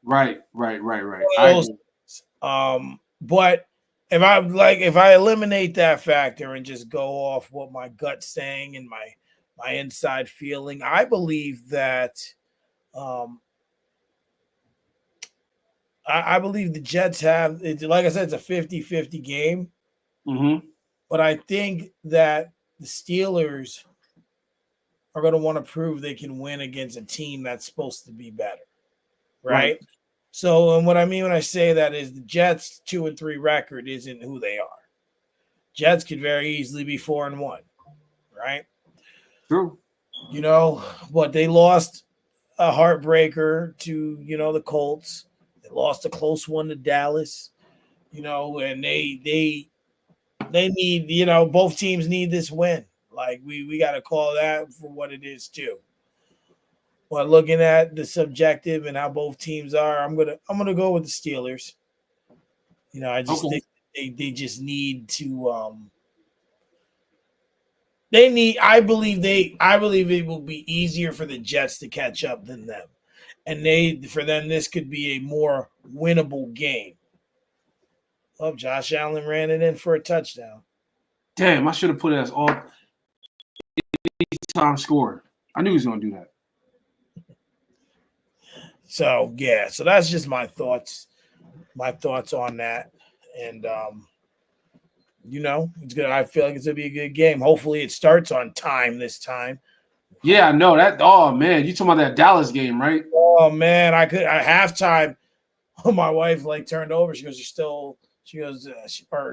Right. One of those things. But if I eliminate that factor and just go off what my gut's saying and my inside feeling, I believe that um I believe the Jets have it, like I said, it's a 50-50 game, Mm-hmm. but I think that the Steelers are going to want to prove they can win against a team that's supposed to be better, Right. right? So, and what I mean when I say that is the Jets 2-3 record isn't who they are. Jets could very easily be 4-1, right? True. But they lost a heartbreaker to the Colts. They lost a close one to Dallas. And they need both teams need this win. Like we got to call that for what it is too. But looking at the subjective and how both teams are, I'm gonna go with the Steelers. I just Okay. think they just need to they need I believe it will be easier for the Jets to catch up than them. And for them this could be a more winnable game. Oh, Josh Allen ran it in for a touchdown. Damn, I should have put it as all time scorer. I knew he was gonna do that. So yeah, so that's just my thoughts. My thoughts on that. And it's good. I feel like it's gonna be a good game. Hopefully it starts on time this time. Yeah, I know that. Oh man, you talking about that Dallas game, right? Oh man, at halftime. My wife like turned over. She goes, "You're still." She goes,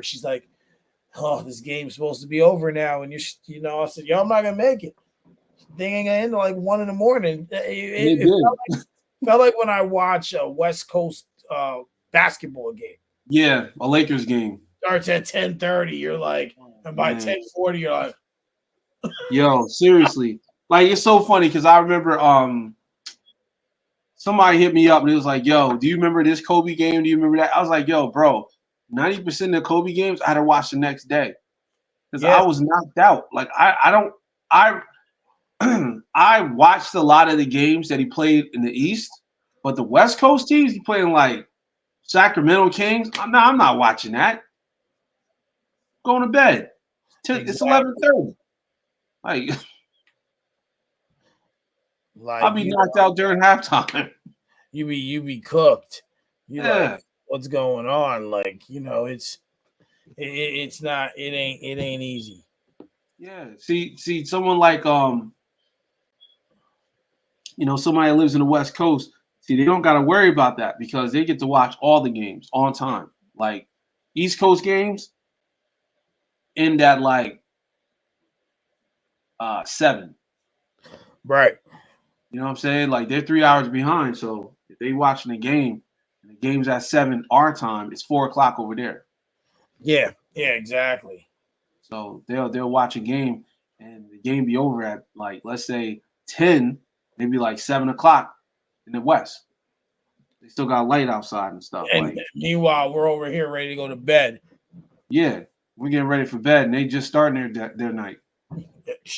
she's like, "Oh, this game's supposed to be over now." And I said, "Yo, I'm not gonna make it. They ain't gonna end at like 1 a.m. They It did. felt like when I watch a West Coast basketball game. Yeah, a Lakers game. Starts at 10:30. You're like, and by Man. 10:40, you're like, Yo, seriously. Like it's so funny because I remember somebody hit me up and it was like, yo, do you remember this Kobe game? Do you remember that? I was like, yo, bro, 90% of the Kobe games I had to watch the next day. Because I yeah, was knocked out. Like I don't I I watched a lot of the games that he played in the East, but the West Coast teams he played in like Sacramento Kings. I'm not watching that. Going to bed. It's exactly. 11:30. Like I'll Like be knocked out during halftime. you be cooked. You like, Yeah. what's going on? Like, it's not it ain't easy. Yeah. See, someone like somebody that lives in the West Coast, see, they don't gotta worry about that because they get to watch all the games on time. Like East Coast games end at like 7. Right. You know what I'm saying? Like they're 3 hours behind. So if they watching the game and the game's at 7 our time, it's 4 o'clock over there. Yeah. Yeah. Exactly. So they'll watch a game and the game be over at like let's say 10, maybe like 7 o'clock in the West. They still got light outside and stuff. And Like, meanwhile, we're over here ready to go to bed. yeah, we're getting ready for bed and they just starting their night.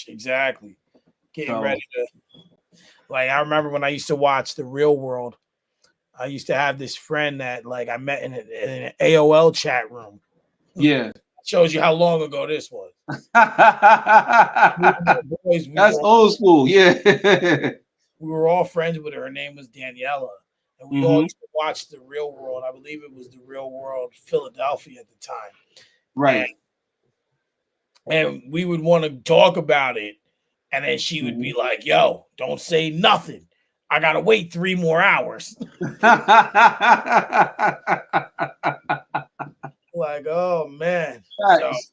Exactly. Getting ready So to like. I remember when I used to watch The Real World. I used to have this friend that like I met in an AOL chat room. yeah. Shows you how long ago this was. Boys, That's old school. Yeah. we were all friends with her. Her name was Daniela. And we all Hmm. used to watch The Real World. I believe it was The Real World Philadelphia at the time. And Right. and we would want to talk about it, and then she would be like, "Yo, don't say nothing. I gotta wait 3 more hours." Like, oh man. So, Facts.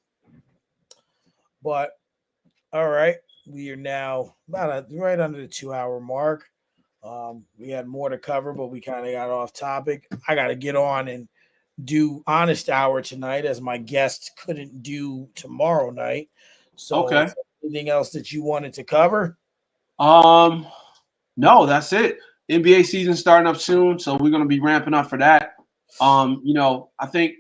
but all right, we are now about right under the 2 hour mark. We had more to cover, but we kind of got off topic. I got to get on and do honest hour tonight, as my guest couldn't do tomorrow night. So, Okay. is there anything else that you wanted to cover? Um, no, that's it. NBA season starting up soon, so we're gonna be ramping up for that. I think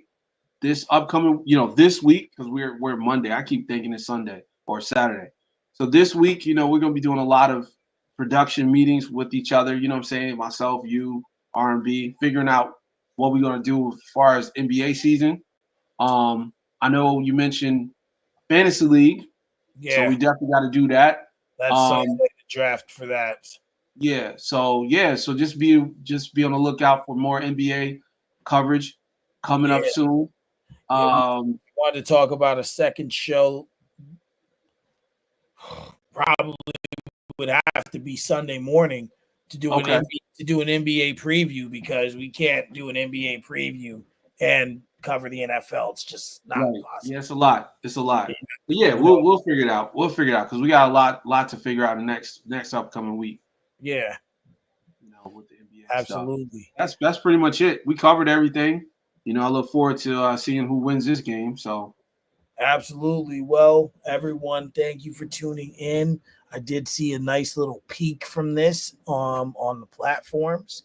this upcoming, this week, because we're Monday. I keep thinking it's Sunday or Saturday. So this week, we're gonna be doing a lot of production meetings with each other. You know what I'm saying? Myself, you, R&B, figuring out what we're gonna do as far as NBA season. I know you mentioned fantasy league, so we Yeah, definitely got to do that. that's Sunday, Um, the draft for that. so just be on the lookout for more NBA coverage coming Yeah, up soon. yeah. We Um, wanted to talk about a second show. Probably would have to be Sunday morning to do okay, an NBA preview, because we can't do an NBA preview and cover the NFL. It's just not right, yeah, possible. it's a lot. It's a lot. But yeah, You know, we'll figure it out. We'll figure it out because we got a lot to figure out the next upcoming week. yeah, With the NBA stuff. absolutely. That's pretty much it. We covered everything. I look forward to seeing who wins this game. So, Absolutely. Well, everyone, thank you for tuning in. I did see a nice little peek from this on the platforms.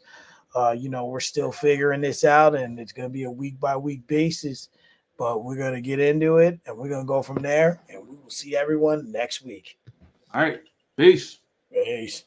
We're still figuring this out, and it's going to be a week by week basis, but we're going to get into it, and we're going to go from there, and we will see everyone next week. all right, peace. Peace.